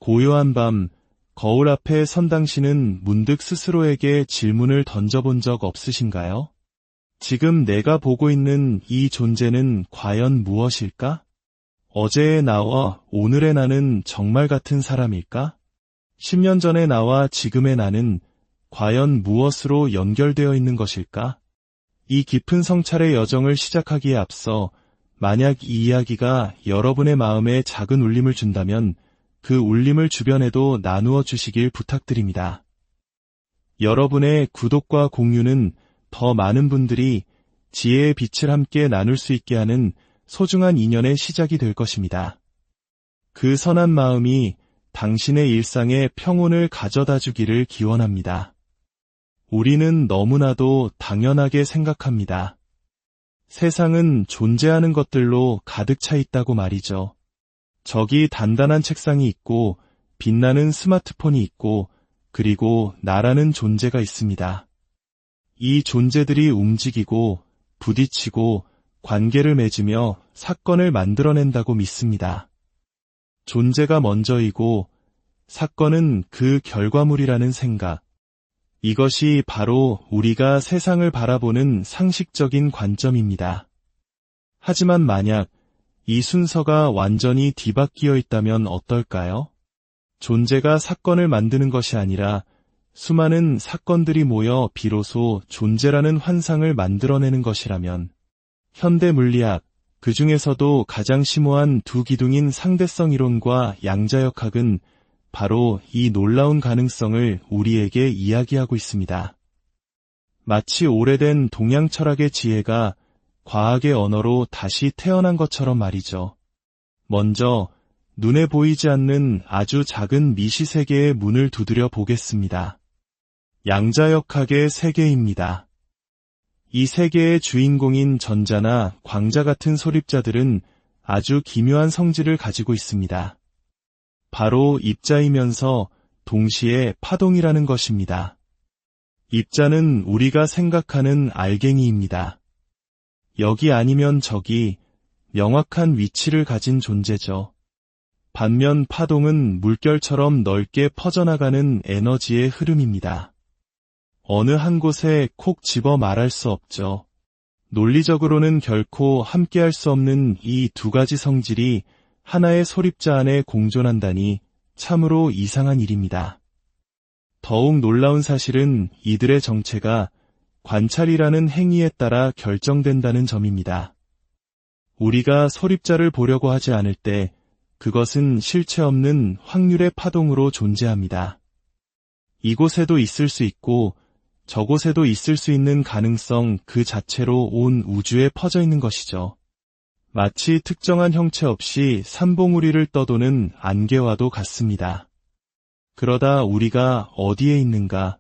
고요한 밤, 거울 앞에 선 당신은 문득 스스로에게 질문을 던져본 적 없으신가요? 지금 내가 보고 있는 이 존재는 과연 무엇일까? 어제의 나와 오늘의 나는 정말 같은 사람일까? 10년 전의 나와 지금의 나는 과연 무엇으로 연결되어 있는 것일까? 이 깊은 성찰의 여정을 시작하기에 앞서 만약 이 이야기가 여러분의 마음에 작은 울림을 준다면 그 울림을 주변에도 나누어 주시길 부탁드립니다. 여러분의 구독과 공유는 더 많은 분들이 지혜의 빛을 함께 나눌 수 있게 하는 소중한 인연의 시작이 될 것입니다. 그 선한 마음이 당신의 일상에 평온을 가져다 주기를 기원합니다. 우리는 너무나도 당연하게 생각합니다. 세상은 존재하는 것들로 가득 차 있다고 말이죠. 저기 단단한 책상이 있고 빛나는 스마트폰이 있고 그리고 나라는 존재가 있습니다. 이 존재들이 움직이고 부딪히고 관계를 맺으며 사건을 만들어낸다고 믿습니다. 존재가 먼저이고 사건은 그 결과물이라는 생각. 이것이 바로 우리가 세상을 바라보는 상식적인 관점입니다. 하지만 만약 이 순서가 완전히 뒤바뀌어 있다면 어떨까요? 존재가 사건을 만드는 것이 아니라 수많은 사건들이 모여 비로소 존재라는 환상을 만들어내는 것이라면 현대 물리학, 그 중에서도 가장 심오한 두 기둥인 상대성 이론과 양자역학은 바로 이 놀라운 가능성을 우리에게 이야기하고 있습니다. 마치 오래된 동양 철학의 지혜가 과학의 언어로 다시 태어난 것처럼 말이죠. 먼저 눈에 보이지 않는 아주 작은 미시세계의 문을 두드려 보겠습니다. 양자역학의 세계입니다. 이 세계의 주인공인 전자나 광자 같은 소립자들은 아주 기묘한 성질을 가지고 있습니다. 바로 입자이면서 동시에 파동이라는 것입니다. 입자는 우리가 생각하는 알갱이입니다. 여기 아니면 저기 명확한 위치를 가진 존재죠. 반면 파동은 물결처럼 넓게 퍼져나가는 에너지의 흐름입니다. 어느 한 곳에 콕 집어 말할 수 없죠. 논리적으로는 결코 함께할 수 없는 이 두 가지 성질이 하나의 소립자 안에 공존한다니 참으로 이상한 일입니다. 더욱 놀라운 사실은 이들의 정체가 관찰이라는 행위에 따라 결정된다는 점입니다. 우리가 소립자를 보려고 하지 않을 때 그것은 실체 없는 확률의 파동으로 존재합니다. 이곳에도 있을 수 있고 저곳에도 있을 수 있는 가능성 그 자체로 온 우주에 퍼져 있는 것이죠. 마치 특정한 형체 없이 산봉우리를 떠도는 안개와도 같습니다. 그러다 우리가 어디에 있는가?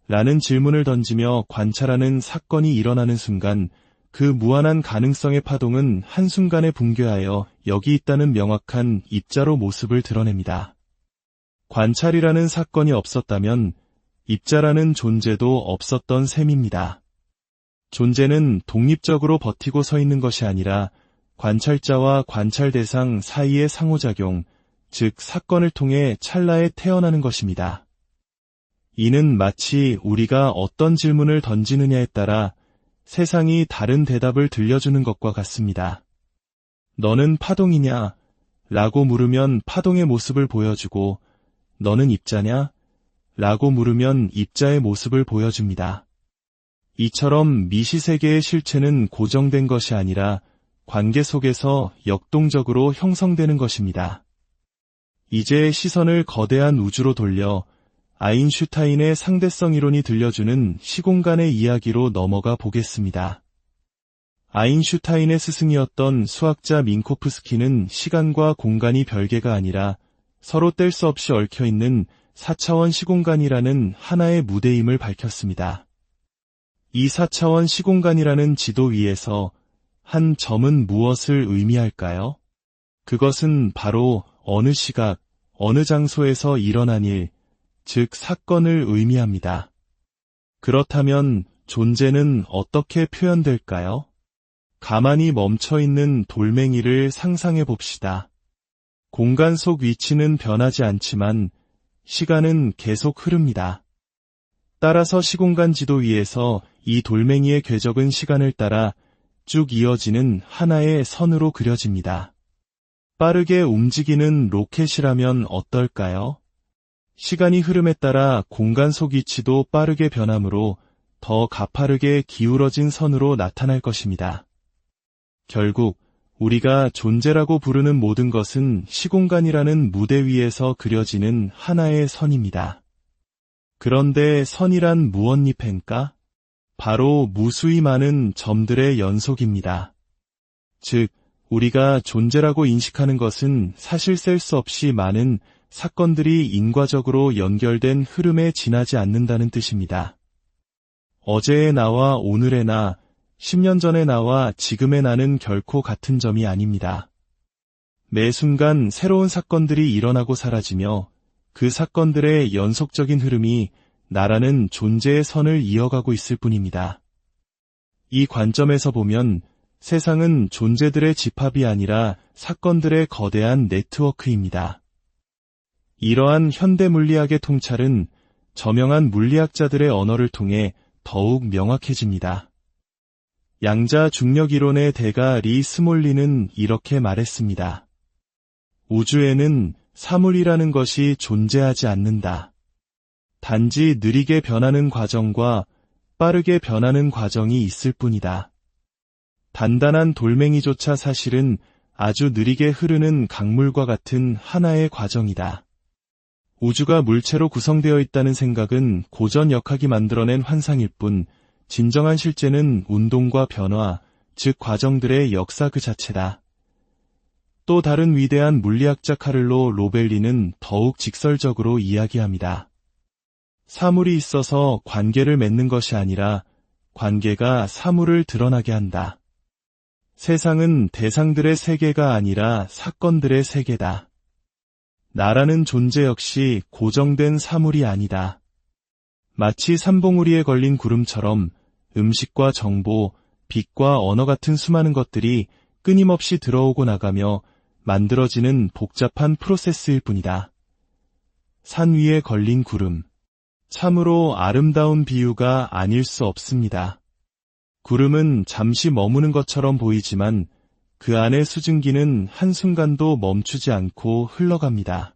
라는 질문을 던지며 관찰하는 사건이 일어나는 순간 그 무한한 가능성의 파동은 한순간에 붕괴하여 여기 있다는 명확한 입자로 모습을 드러냅니다. 관찰이라는 사건이 없었다면 입자라는 존재도 없었던 셈입니다. 존재는 독립적으로 버티고 서 있는 것이 아니라 관찰자와 관찰 대상 사이의 상호작용, 즉 사건을 통해 찰나에 태어나는 것입니다. 이는 마치 우리가 어떤 질문을 던지느냐에 따라 세상이 다른 대답을 들려주는 것과 같습니다. 너는 파동이냐? 라고 물으면 파동의 모습을 보여주고 너는 입자냐? 라고 물으면 입자의 모습을 보여줍니다. 이처럼 미시세계의 실체는 고정된 것이 아니라 관계 속에서 역동적으로 형성되는 것입니다. 이제 시선을 거대한 우주로 돌려 아인슈타인의 상대성 이론이 들려주는 시공간의 이야기로 넘어가 보겠습니다. 아인슈타인의 스승이었던 수학자 민코프스키는 시간과 공간이 별개가 아니라 서로 뗄 수 없이 얽혀있는 4차원 시공간이라는 하나의 무대임을 밝혔습니다. 이 4차원 시공간이라는 지도 위에서 한 점은 무엇을 의미할까요? 그것은 바로 어느 시각, 어느 장소에서 일어난 일, 즉 사건을 의미합니다. 그렇다면 존재는 어떻게 표현될까요? 가만히 멈춰있는 돌멩이를 상상해 봅시다. 공간 속 위치는 변하지 않지만 시간은 계속 흐릅니다. 따라서 시공간 지도 위에서 이 돌멩이의 궤적은 시간을 따라 쭉 이어지는 하나의 선으로 그려집니다. 빠르게 움직이는 로켓이라면 어떨까요? 시간이 흐름에 따라 공간 속 위치도 빠르게 변하므로 더 가파르게 기울어진 선으로 나타날 것입니다. 결국 우리가 존재라고 부르는 모든 것은 시공간이라는 무대 위에서 그려지는 하나의 선입니다. 그런데 선이란 무엇입니까? 바로 무수히 많은 점들의 연속입니다. 즉, 우리가 존재라고 인식하는 것은 사실 셀 수 없이 많은 사건들이 인과적으로 연결된 흐름에 지나지 않는다는 뜻입니다. 어제의 나와 오늘의 나, 10년 전의 나와 지금의 나는 결코 같은 점이 아닙니다. 매 순간 새로운 사건들이 일어나고 사라지며 그 사건들의 연속적인 흐름이 나라는 존재의 선을 이어가고 있을 뿐입니다. 이 관점에서 보면 세상은 존재들의 집합이 아니라 사건들의 거대한 네트워크입니다. 이러한 현대 물리학의 통찰은 저명한 물리학자들의 언어를 통해 더욱 명확해집니다. 양자 중력 이론의 대가 리 스몰리는 이렇게 말했습니다. 우주에는 사물이라는 것이 존재하지 않는다. 단지 느리게 변하는 과정과 빠르게 변하는 과정이 있을 뿐이다. 단단한 돌멩이조차 사실은 아주 느리게 흐르는 강물과 같은 하나의 과정이다. 우주가 물체로 구성되어 있다는 생각은 고전 역학이 만들어낸 환상일 뿐 진정한 실제는 운동과 변화, 즉 과정들의 역사 그 자체다. 또 다른 위대한 물리학자 카를로 로벨리는 더욱 직설적으로 이야기합니다. 사물이 있어서 관계를 맺는 것이 아니라 관계가 사물을 드러나게 한다. 세상은 대상들의 세계가 아니라 사건들의 세계다. 나라는 존재 역시 고정된 사물이 아니다. 마치 산봉우리에 걸린 구름처럼 음식과 정보, 빛과 언어 같은 수많은 것들이 끊임없이 들어오고 나가며 만들어지는 복잡한 프로세스일 뿐이다. 산 위에 걸린 구름. 참으로 아름다운 비유가 아닐 수 없습니다. 구름은 잠시 머무는 것처럼 보이지만 그 안의 수증기는 한순간도 멈추지 않고 흘러갑니다.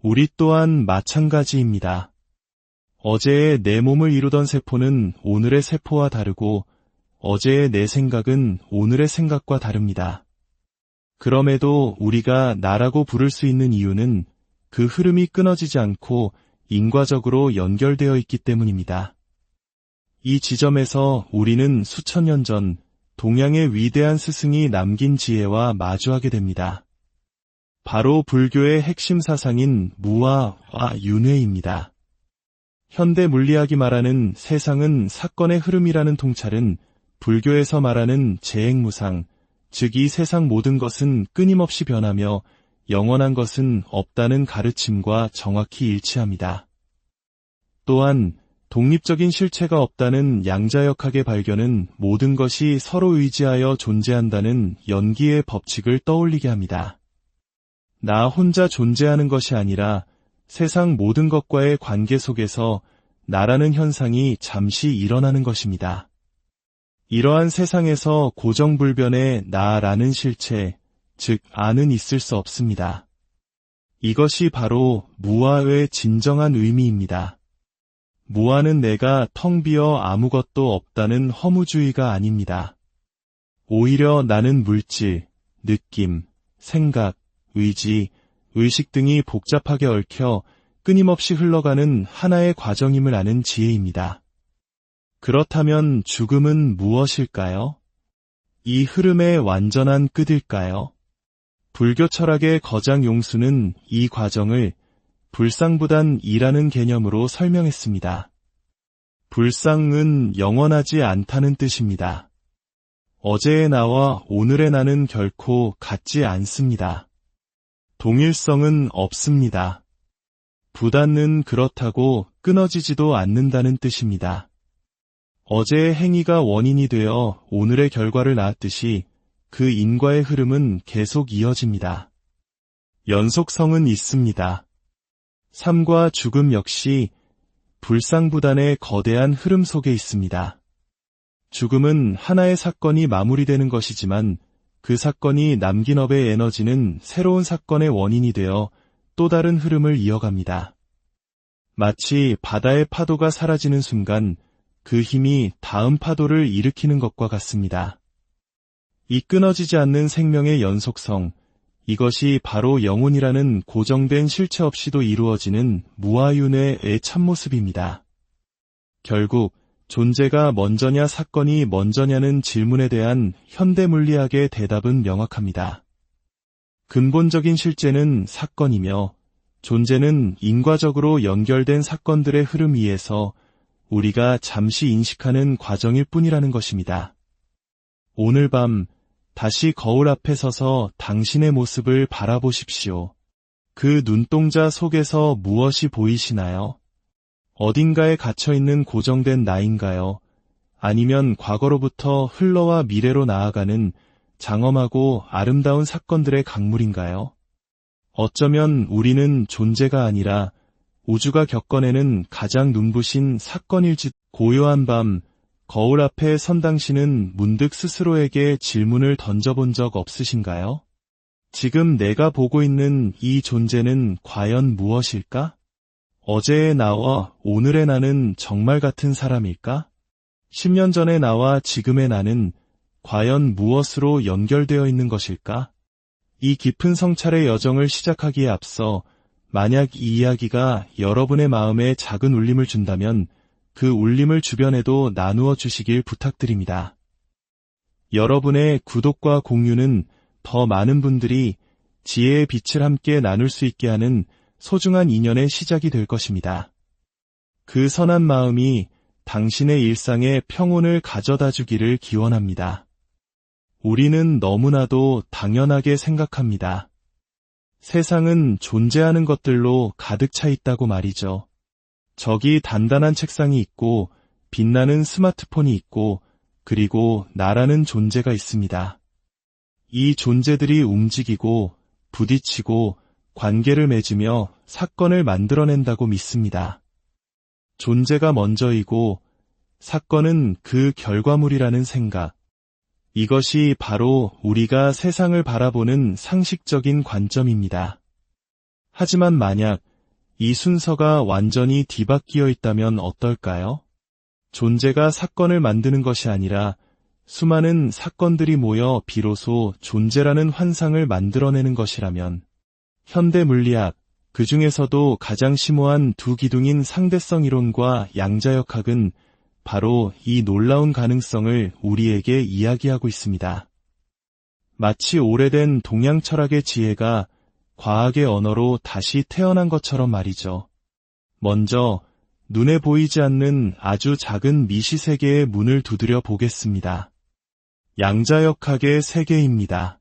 우리 또한 마찬가지입니다. 어제의 내 몸을 이루던 세포는 오늘의 세포와 다르고 어제의 내 생각은 오늘의 생각과 다릅니다. 그럼에도 우리가 나라고 부를 수 있는 이유는 그 흐름이 끊어지지 않고 인과적으로 연결되어 있기 때문입니다. 이 지점에서 우리는 수천 년 전 동양의 위대한 스승이 남긴 지혜와 마주하게 됩니다. 바로 불교의 핵심 사상인 무아와 윤회입니다. 현대 물리학이 말하는 세상은 사건의 흐름이라는 통찰은 불교에서 말하는 재행무상, 즉 이 세상 모든 것은 끊임없이 변하며 영원한 것은 없다는 가르침과 정확히 일치합니다. 또한 독립적인 실체가 없다는 양자역학의 발견은 모든 것이 서로 의지하여 존재한다는 연기의 법칙을 떠올리게 합니다. 나 혼자 존재하는 것이 아니라 세상 모든 것과의 관계 속에서 나라는 현상이 잠시 일어나는 것입니다. 이러한 세상에서 고정불변의 나라는 실체, 즉 아는 있을 수 없습니다. 이것이 바로 무아의 진정한 의미입니다. 무아는 내가 텅 비어 아무것도 없다는 허무주의가 아닙니다. 오히려 나는 물질, 느낌, 생각, 의지, 의식 등이 복잡하게 얽혀 끊임없이 흘러가는 하나의 과정임을 아는 지혜입니다. 그렇다면 죽음은 무엇일까요? 이 흐름의 완전한 끝일까요? 불교 철학의 거장 용수는 이 과정을 불상부단이라는 개념으로 설명했습니다. 불상은 영원하지 않다는 뜻입니다. 어제의 나와 오늘의 나는 결코 같지 않습니다. 동일성은 없습니다. 부단은 그렇다고 끊어지지도 않는다는 뜻입니다. 어제의 행위가 원인이 되어 오늘의 결과를 낳았듯이 그 인과의 흐름은 계속 이어집니다. 연속성은 있습니다. 삶과 죽음 역시 불상부단의 거대한 흐름 속에 있습니다. 죽음은 하나의 사건이 마무리되는 것이지만 그 사건이 남긴 업의 에너지는 새로운 사건의 원인이 되어 또 다른 흐름을 이어갑니다. 마치 바다의 파도가 사라지는 순간 그 힘이 다음 파도를 일으키는 것과 같습니다. 이 끊어지지 않는 생명의 연속성, 이것이 바로 영혼이라는 고정된 실체 없이도 이루어지는 무아윤회의 참모습입니다. 결국 존재가 먼저냐 사건이 먼저냐는 질문에 대한 현대 물리학의 대답은 명확합니다. 근본적인 실제는 사건이며 존재는 인과적으로 연결된 사건들의 흐름 위에서 우리가 잠시 인식하는 과정일 뿐이라는 것입니다. 오늘 밤 다시 거울 앞에 서서 당신의 모습을 바라보십시오. 그 눈동자 속에서 무엇이 보이시나요? 어딘가에 갇혀있는 고정된 나인가요? 아니면 과거로부터 흘러와 미래로 나아가는 장엄하고 아름다운 사건들의 강물인가요? 어쩌면 우리는 존재가 아니라 우주가 겪어내는 가장 눈부신 사건일지. 고요한 밤, 거울 앞에 선 당신은 문득 스스로에게 질문을 던져본 적 없으신가요? 지금 내가 보고 있는 이 존재는 과연 무엇일까? 어제의 나와 오늘의 나는 정말 같은 사람일까? 10년 전의 나와 지금의 나는 과연 무엇으로 연결되어 있는 것일까? 이 깊은 성찰의 여정을 시작하기에 앞서 만약 이 이야기가 여러분의 마음에 작은 울림을 준다면 그 울림을 주변에도 나누어 주시길 부탁드립니다. 여러분의 구독과 공유는 더 많은 분들이 지혜의 빛을 함께 나눌 수 있게 하는 소중한 인연의 시작이 될 것입니다. 그 선한 마음이 당신의 일상에 평온을 가져다 주기를 기원합니다. 우리는 너무나도 당연하게 생각합니다. 세상은 존재하는 것들로 가득 차 있다고 말이죠. 저기 단단한 책상이 있고 빛나는 스마트폰이 있고 그리고 나라는 존재가 있습니다. 이 존재들이 움직이고 부딪히고 관계를 맺으며 사건을 만들어낸다고 믿습니다. 존재가 먼저이고 사건은 그 결과물이라는 생각. 이것이 바로 우리가 세상을 바라보는 상식적인 관점입니다. 하지만 만약 이 순서가 완전히 뒤바뀌어 있다면 어떨까요? 존재가 사건을 만드는 것이 아니라 수많은 사건들이 모여 비로소 존재라는 환상을 만들어내는 것이라면 현대 물리학, 그 중에서도 가장 심오한 두 기둥인 상대성 이론과 양자역학은 바로 이 놀라운 가능성을 우리에게 이야기하고 있습니다. 마치 오래된 동양 철학의 지혜가 과학의 언어로 다시 태어난 것처럼 말이죠. 먼저 눈에 보이지 않는 아주 작은 미시세계의 문을 두드려 보겠습니다. 양자역학의 세계입니다.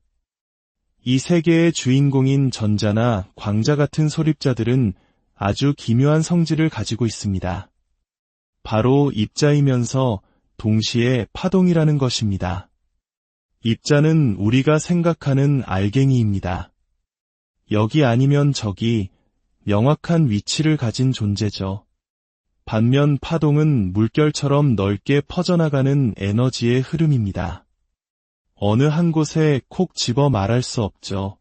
이 세계의 주인공인 전자나 광자 같은 소립자들은 아주 기묘한 성질을 가지고 있습니다. 바로 입자이면서 동시에 파동이라는 것입니다. 입자는 우리가 생각하는 알갱이입니다. 여기 아니면 저기 명확한 위치를 가진 존재죠. 반면 파동은 물결처럼 넓게 퍼져나가는 에너지의 흐름입니다. 어느 한 곳에 콕 집어 말할 수 없죠.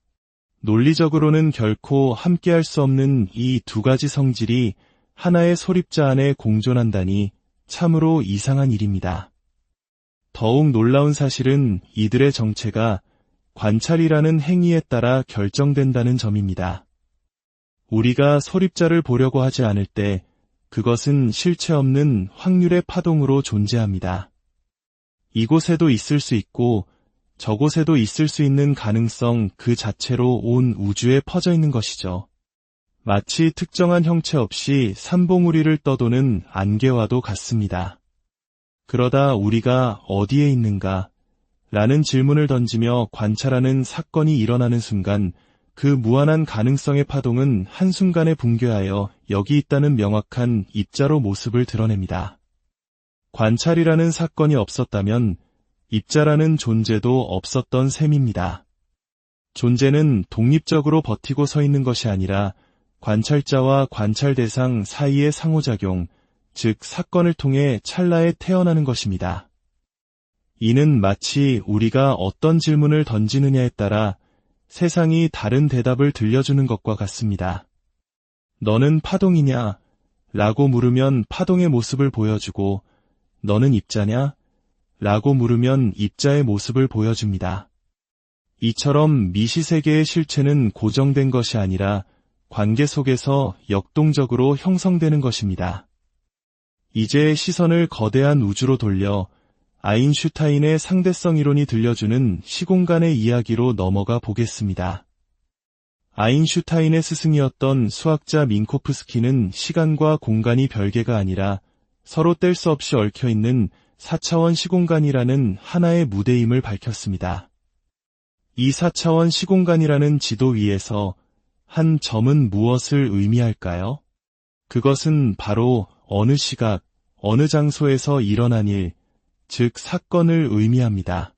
논리적으로는 결코 함께할 수 없는 이 두 가지 성질이 하나의 소립자 안에 공존한다니 참으로 이상한 일입니다. 더욱 놀라운 사실은 이들의 정체가 관찰이라는 행위에 따라 결정된다는 점입니다. 우리가 소립자를 보려고 하지 않을 때 그것은 실체 없는 확률의 파동으로 존재합니다. 이곳에도 있을 수 있고 저곳에도 있을 수 있는 가능성 그 자체로 온 우주에 퍼져 있는 것이죠. 마치 특정한 형체 없이 산봉우리를 떠도는 안개와도 같습니다. 그러다 우리가 어디에 있는가? 라는 질문을 던지며 관찰하는 사건이 일어나는 순간 그 무한한 가능성의 파동은 한순간에 붕괴하여 여기 있다는 명확한 입자로 모습을 드러냅니다. 관찰이라는 사건이 없었다면 입자라는 존재도 없었던 셈입니다. 존재는 독립적으로 버티고 서 있는 것이 아니라 관찰자와 관찰 대상 사이의 상호작용, 즉 사건을 통해 찰나에 태어나는 것입니다. 이는 마치 우리가 어떤 질문을 던지느냐에 따라 세상이 다른 대답을 들려주는 것과 같습니다. 너는 파동이냐? 라고 물으면 파동의 모습을 보여주고, 너는 입자냐? 라고 물으면 입자의 모습을 보여줍니다. 이처럼 미시세계의 실체는 고정된 것이 아니라 관계 속에서 역동적으로 형성되는 것입니다. 이제 시선을 거대한 우주로 돌려 아인슈타인의 상대성 이론이 들려주는 시공간의 이야기로 넘어가 보겠습니다. 아인슈타인의 스승이었던 수학자 민코프스키는 시간과 공간이 별개가 아니라 서로 뗄 수 없이 얽혀있는 4차원 시공간이라는 하나의 무대임을 밝혔습니다. 이 4차원 시공간이라는 지도 위에서 한 점은 무엇을 의미할까요? 그것은 바로 어느 시각, 어느 장소에서 일어난 일, 즉 사건을 의미합니다.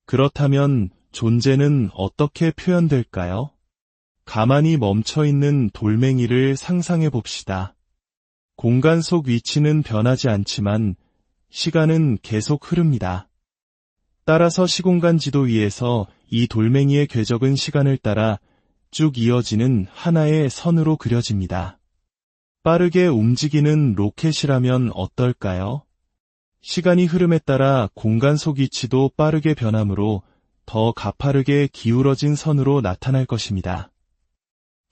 그렇다면 존재는 어떻게 표현될까요? 가만히 멈춰있는 돌멩이를 상상해 봅시다. 공간 속 위치는 변하지 않지만 시간은 계속 흐릅니다. 따라서 시공간 지도 위에서 이 돌멩이의 궤적은 시간을 따라 쭉 이어지는 하나의 선으로 그려집니다. 빠르게 움직이는 로켓이라면 어떨까요? 시간이 흐름에 따라 공간 속 위치도 빠르게 변하므로 더 가파르게 기울어진 선으로 나타날 것입니다.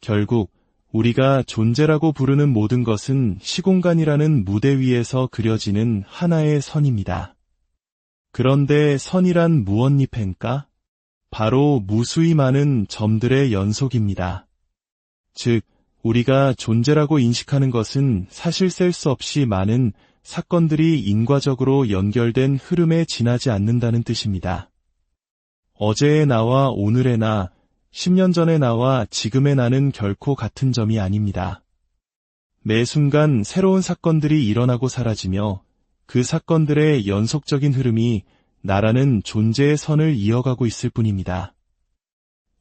결국 우리가 존재라고 부르는 모든 것은 시공간이라는 무대 위에서 그려지는 하나의 선입니다. 그런데 선이란 무엇입니까? 바로 무수히 많은 점들의 연속입니다. 즉, 우리가 존재라고 인식하는 것은 사실 셀 수 없이 많은 사건들이 인과적으로 연결된 흐름에 지나지 않는다는 뜻입니다. 어제의 나와 오늘의 나, 10년 전의 나와 지금의 나는 결코 같은 점이 아닙니다. 매 순간 새로운 사건들이 일어나고 사라지며 그 사건들의 연속적인 흐름이 나라는 존재의 선을 이어가고 있을 뿐입니다.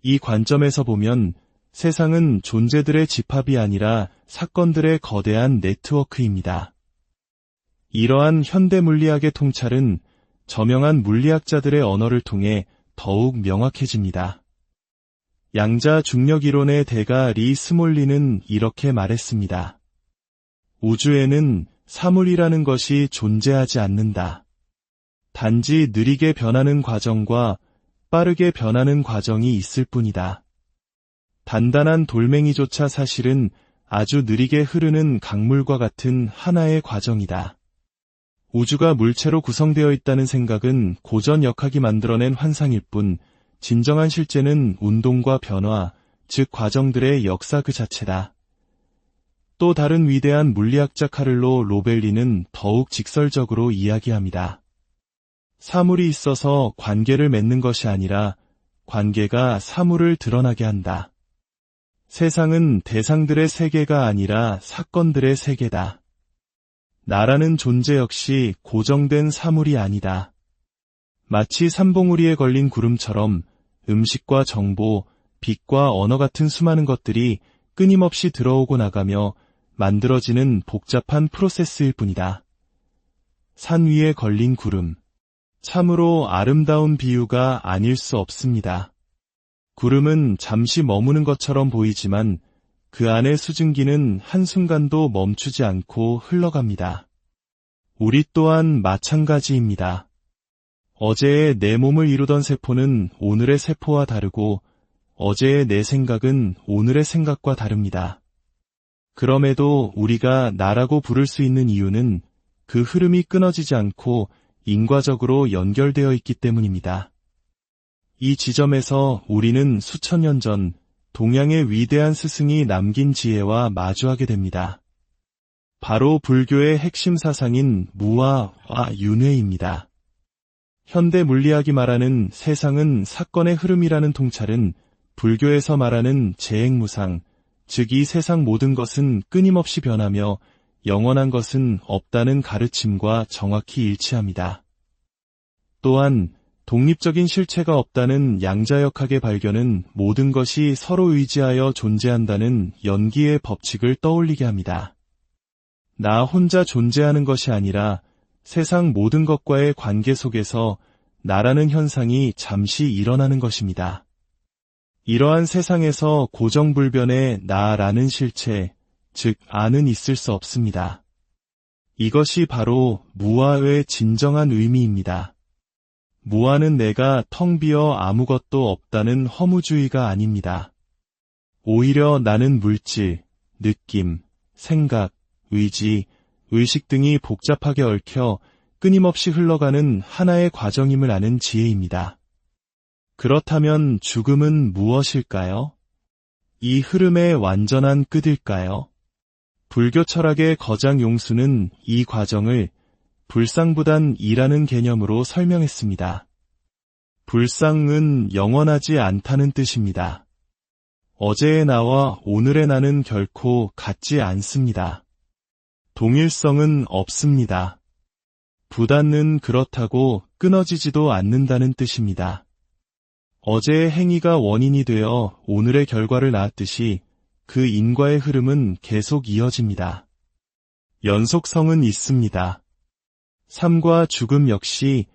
이 관점에서 보면 세상은 존재들의 집합이 아니라 사건들의 거대한 네트워크입니다. 이러한 현대 물리학의 통찰은 저명한 물리학자들의 언어를 통해 더욱 명확해집니다. 양자 중력 이론의 대가 리 스몰리는 이렇게 말했습니다. 우주에는 사물이라는 것이 존재하지 않는다. 단지 느리게 변하는 과정과 빠르게 변하는 과정이 있을 뿐이다. 단단한 돌멩이조차 사실은 아주 느리게 흐르는 강물과 같은 하나의 과정이다. 우주가 물체로 구성되어 있다는 생각은 고전 역학이 만들어낸 환상일 뿐 진정한 실제는 운동과 변화, 즉 과정들의 역사 그 자체다. 또 다른 위대한 물리학자 카를로 로벨리는 더욱 직설적으로 이야기합니다. 사물이 있어서 관계를 맺는 것이 아니라 관계가 사물을 드러나게 한다. 세상은 대상들의 세계가 아니라 사건들의 세계다. 나라는 존재 역시 고정된 사물이 아니다. 마치 삼봉우리에 걸린 구름처럼 음식과 정보, 빛과 언어 같은 수많은 것들이 끊임없이 들어오고 나가며 만들어지는 복잡한 프로세스일 뿐이다. 산 위에 걸린 구름. 참으로 아름다운 비유가 아닐 수 없습니다. 구름은 잠시 머무는 것처럼 보이지만 그 안의 수증기는 한순간도 멈추지 않고 흘러갑니다. 우리 또한 마찬가지입니다. 어제의 내 몸을 이루던 세포는 오늘의 세포와 다르고 어제의 내 생각은 오늘의 생각과 다릅니다. 그럼에도 우리가 나라고 부를 수 있는 이유는 그 흐름이 끊어지지 않고 인과적으로 연결되어 있기 때문입니다. 이 지점에서 우리는 수천 년 전 동양의 위대한 스승이 남긴 지혜와 마주하게 됩니다. 바로 불교의 핵심 사상인 무아와 윤회입니다. 현대 물리학이 말하는 세상은 사건의 흐름이라는 통찰은 불교에서 말하는 재행무상, 즉 이 세상 모든 것은 끊임없이 변하며 영원한 것은 없다는 가르침과 정확히 일치합니다. 또한 독립적인 실체가 없다는 양자역학의 발견은 모든 것이 서로 의지하여 존재한다는 연기의 법칙을 떠올리게 합니다. 나 혼자 존재하는 것이 아니라 세상 모든 것과의 관계 속에서 나라는 현상이 잠시 일어나는 것입니다. 이러한 세상에서 고정불변의 나라는 실체, 즉 아는 있을 수 없습니다. 이것이 바로 무아의 진정한 의미입니다. 무아는 내가 텅 비어 아무것도 없다는 허무주의가 아닙니다. 오히려 나는 물질, 느낌, 생각, 의지, 의식 등이 복잡하게 얽혀 끊임없이 흘러가는 하나의 과정임을 아는 지혜입니다. 그렇다면 죽음은 무엇일까요? 이 흐름의 완전한 끝일까요? 불교 철학의 거장 용수는 이 과정을 불상부단이라는 개념으로 설명했습니다. 불상은 영원하지 않다는 뜻입니다. 어제의 나와 오늘의 나는 결코 같지 않습니다. 동일성은 없습니다. 부단은 그렇다고 끊어지지도 않는다는 뜻입니다. 어제의 행위가 원인이 되어 오늘의 결과를 낳았듯이 그 인과의 흐름은 계속 이어집니다. 연속성은 있습니다. 삶과 죽음 역시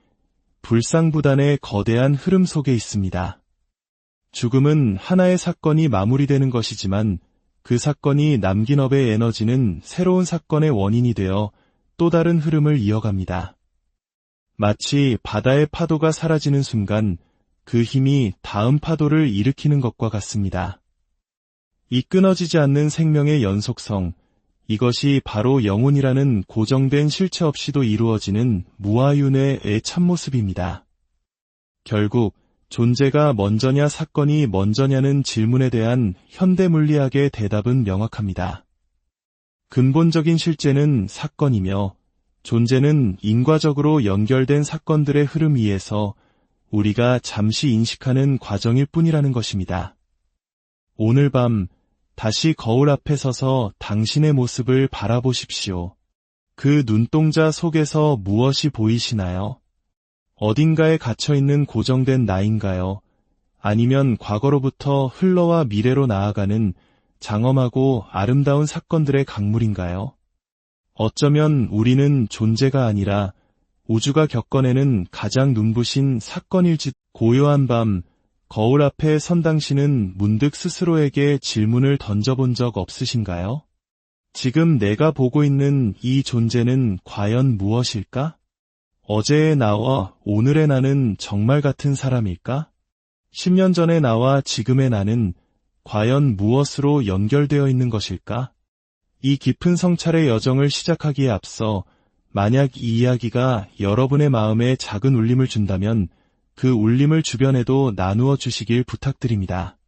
불상부단의 거대한 흐름 속에 있습니다. 죽음은 하나의 사건이 마무리되는 것이지만 그 사건이 남긴 업의 에너지는 새로운 사건의 원인이 되어 또 다른 흐름을 이어갑니다. 마치 바다의 파도가 사라지는 순간 그 힘이 다음 파도를 일으키는 것과 같습니다. 이 끊어지지 않는 생명의 연속성, 이것이 바로 영혼이라는 고정된 실체 없이도 이루어지는 무아윤회의 참모습입니다. 결국 존재가 먼저냐 사건이 먼저냐는 질문에 대한 현대물리학의 대답은 명확합니다. 근본적인 실제는 사건이며 존재는 인과적으로 연결된 사건들의 흐름 위에서 우리가 잠시 인식하는 과정일 뿐이라는 것입니다. 오늘 밤 다시 거울 앞에 서서 당신의 모습을 바라보십시오. 그 눈동자 속에서 무엇이 보이시나요? 어딘가에 갇혀있는 고정된 나인가요? 아니면 과거로부터 흘러와 미래로 나아가는 장엄하고 아름다운 사건들의 강물인가요? 어쩌면 우리는 존재가 아니라 우주가 겪어내는 가장 눈부신 사건일지. 고요한 밤, 거울 앞에 선 당신은 문득 스스로에게 질문을 던져본 적 없으신가요? 지금 내가 보고 있는 이 존재는 과연 무엇일까? 어제의 나와 오늘의 나는 정말 같은 사람일까? 10년 전의 나와 지금의 나는 과연 무엇으로 연결되어 있는 것일까? 이 깊은 성찰의 여정을 시작하기에 앞서 만약 이 이야기가 여러분의 마음에 작은 울림을 준다면 그 울림을 주변에도 나누어 주시길 부탁드립니다.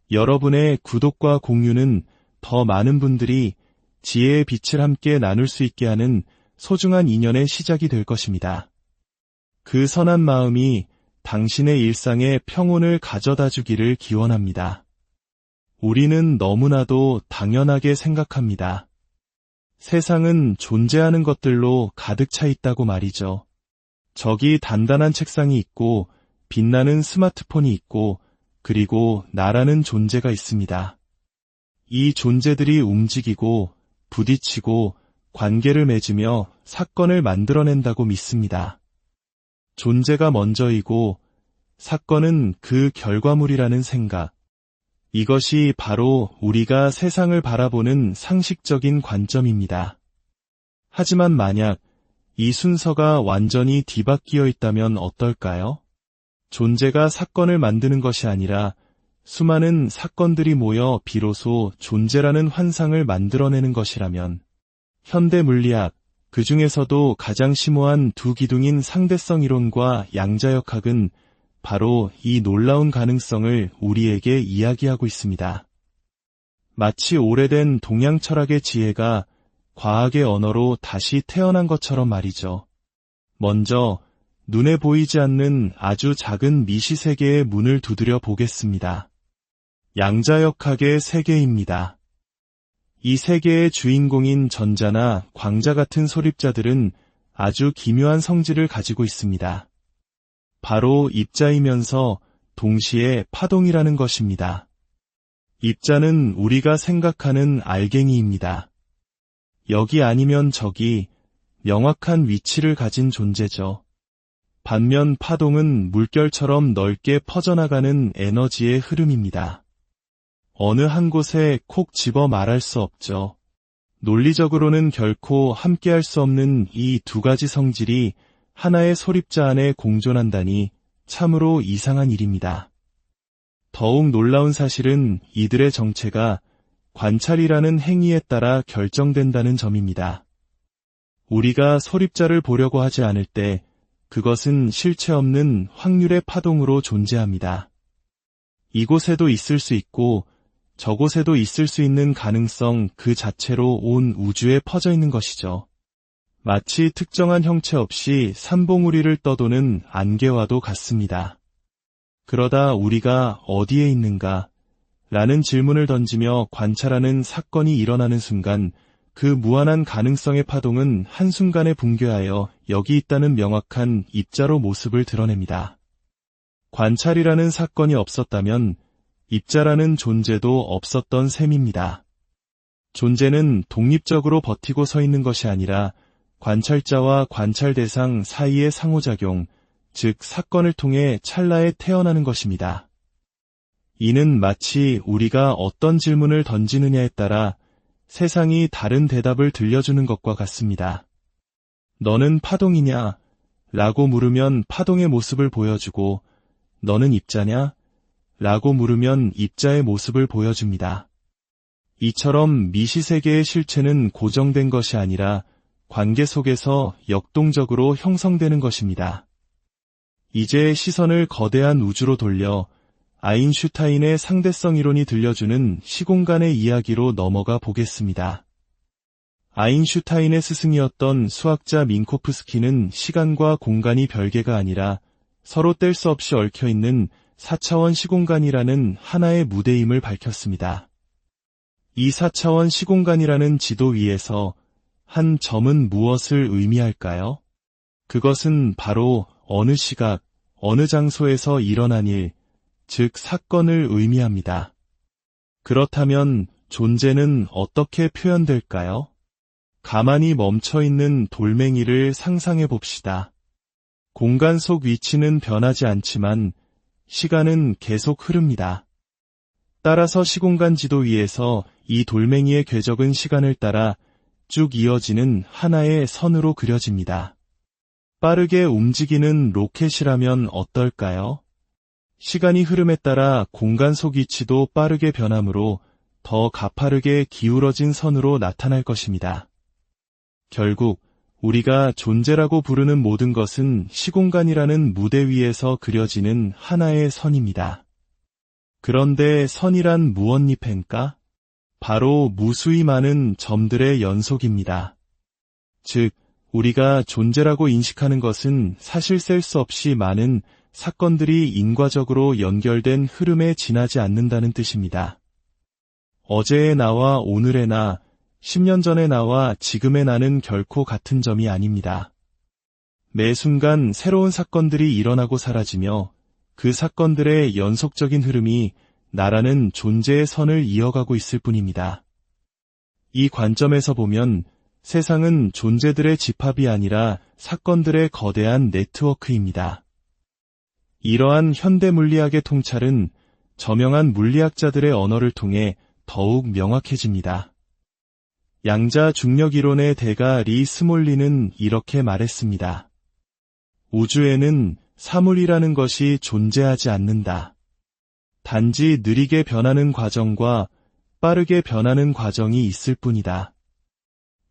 여러분의 구독과 공유는 더 많은 분들이 지혜의 빛을 함께 나눌 수 있게 하는 소중한 인연의 시작이 될 것입니다. 그 선한 마음이 당신의 일상에 평온을 가져다 주기를 기원합니다. 우리는 너무나도 당연하게 생각합니다. 세상은 존재하는 것들로 가득 차 있다고 말이죠. 저기 단단한 책상이 있고 빛나는 스마트폰이 있고 그리고 나라는 존재가 있습니다. 이 존재들이 움직이고 부딪히고 관계를 맺으며 사건을 만들어낸다고 믿습니다. 존재가 먼저이고 사건은 그 결과물이라는 생각. 이것이 바로 우리가 세상을 바라보는 상식적인 관점입니다. 하지만 만약 이 순서가 완전히 뒤바뀌어 있다면 어떨까요? 존재가 사건을 만드는 것이 아니라 수많은 사건들이 모여 비로소 존재라는 환상을 만들어내는 것이라면 현대 물리학, 그 중에서도 가장 심오한 두 기둥인 상대성 이론과 양자역학은 바로 이 놀라운 가능성을 우리에게 이야기하고 있습니다. 마치 오래된 동양 철학의 지혜가 과학의 언어로 다시 태어난 것처럼 말이죠. 먼저 눈에 보이지 않는 아주 작은 미시세계의 문을 두드려 보겠습니다. 양자역학의 세계입니다. 이 세계의 주인공인 전자나 광자 같은 소립자들은 아주 기묘한 성질을 가지고 있습니다. 바로 입자이면서 동시에 파동이라는 것입니다. 입자는 우리가 생각하는 알갱이입니다. 여기 아니면 저기 명확한 위치를 가진 존재죠. 반면 파동은 물결처럼 넓게 퍼져나가는 에너지의 흐름입니다. 어느 한 곳에 콕 집어 말할 수 없죠. 논리적으로는 결코 함께할 수 없는 이 두 가지 성질이 하나의 소립자 안에 공존한다니 참으로 이상한 일입니다. 더욱 놀라운 사실은 이들의 정체가 관찰이라는 행위에 따라 결정된다는 점입니다. 우리가 소립자를 보려고 하지 않을 때 그것은 실체 없는 확률의 파동으로 존재합니다. 이곳에도 있을 수 있고 저곳에도 있을 수 있는 가능성 그 자체로 온 우주에 퍼져 있는 것이죠. 마치 특정한 형체 없이 산봉우리를 떠도는 안개와도 같습니다. 그러다 우리가 어디에 있는가? 라는 질문을 던지며 관찰하는 사건이 일어나는 순간 그 무한한 가능성의 파동은 한순간에 붕괴하여 여기 있다는 명확한 입자로 모습을 드러냅니다. 관찰이라는 사건이 없었다면 입자라는 존재도 없었던 셈입니다. 존재는 독립적으로 버티고 서 있는 것이 아니라 관찰자와 관찰 대상 사이의 상호작용, 즉 사건을 통해 찰나에 태어나는 것입니다. 이는 마치 우리가 어떤 질문을 던지느냐에 따라 세상이 다른 대답을 들려주는 것과 같습니다. 너는 파동이냐? 라고 물으면 파동의 모습을 보여주고 너는 입자냐? 라고 물으면 입자의 모습을 보여줍니다. 이처럼 미시세계의 실체는 고정된 것이 아니라 관계 속에서 역동적으로 형성되는 것입니다. 이제 시선을 거대한 우주로 돌려 아인슈타인의 상대성 이론이 들려주는 시공간의 이야기로 넘어가 보겠습니다. 아인슈타인의 스승이었던 수학자 민코프스키는 시간과 공간이 별개가 아니라 서로 뗄 수 없이 얽혀있는 4차원 시공간이라는 하나의 무대임을 밝혔습니다. 이 4차원 시공간이라는 지도 위에서 한 점은 무엇을 의미할까요? 그것은 바로 어느 시각, 어느 장소에서 일어난 일, 즉 사건을 의미합니다. 그렇다면 존재는 어떻게 표현될까요? 가만히 멈춰있는 돌멩이를 상상해 봅시다. 공간 속 위치는 변하지 않지만 시간은 계속 흐릅니다. 따라서 시공간 지도 위에서 이 돌멩이의 궤적은 시간을 따라 쭉 이어지는 하나의 선으로 그려집니다. 빠르게 움직이는 로켓이라면 어떨까요? 시간이 흐름에 따라 공간 속 위치도 빠르게 변하므로 더 가파르게 기울어진 선으로 나타날 것입니다. 결국 우리가 존재라고 부르는 모든 것은 시공간이라는 무대 위에서 그려지는 하나의 선입니다. 그런데 선이란 무엇입니까? 바로 무수히 많은 점들의 연속입니다. 즉, 우리가 존재라고 인식하는 것은 사실 셀 수 없이 많은 사건들이 인과적으로 연결된 흐름에 지나지 않는다는 뜻입니다. 어제의 나와 오늘의 나, 10년 전의 나와 지금의 나는 결코 같은 점이 아닙니다. 매 순간 새로운 사건들이 일어나고 사라지며 그 사건들의 연속적인 흐름이 나라는 존재의 선을 이어가고 있을 뿐입니다. 이 관점에서 보면 세상은 존재들의 집합이 아니라 사건들의 거대한 네트워크입니다. 이러한 현대 물리학의 통찰은 저명한 물리학자들의 언어를 통해 더욱 명확해집니다. 양자 중력 이론의 대가 리 스몰리는 이렇게 말했습니다. 우주에는 사물이라는 것이 존재하지 않는다. 단지 느리게 변하는 과정과 빠르게 변하는 과정이 있을 뿐이다.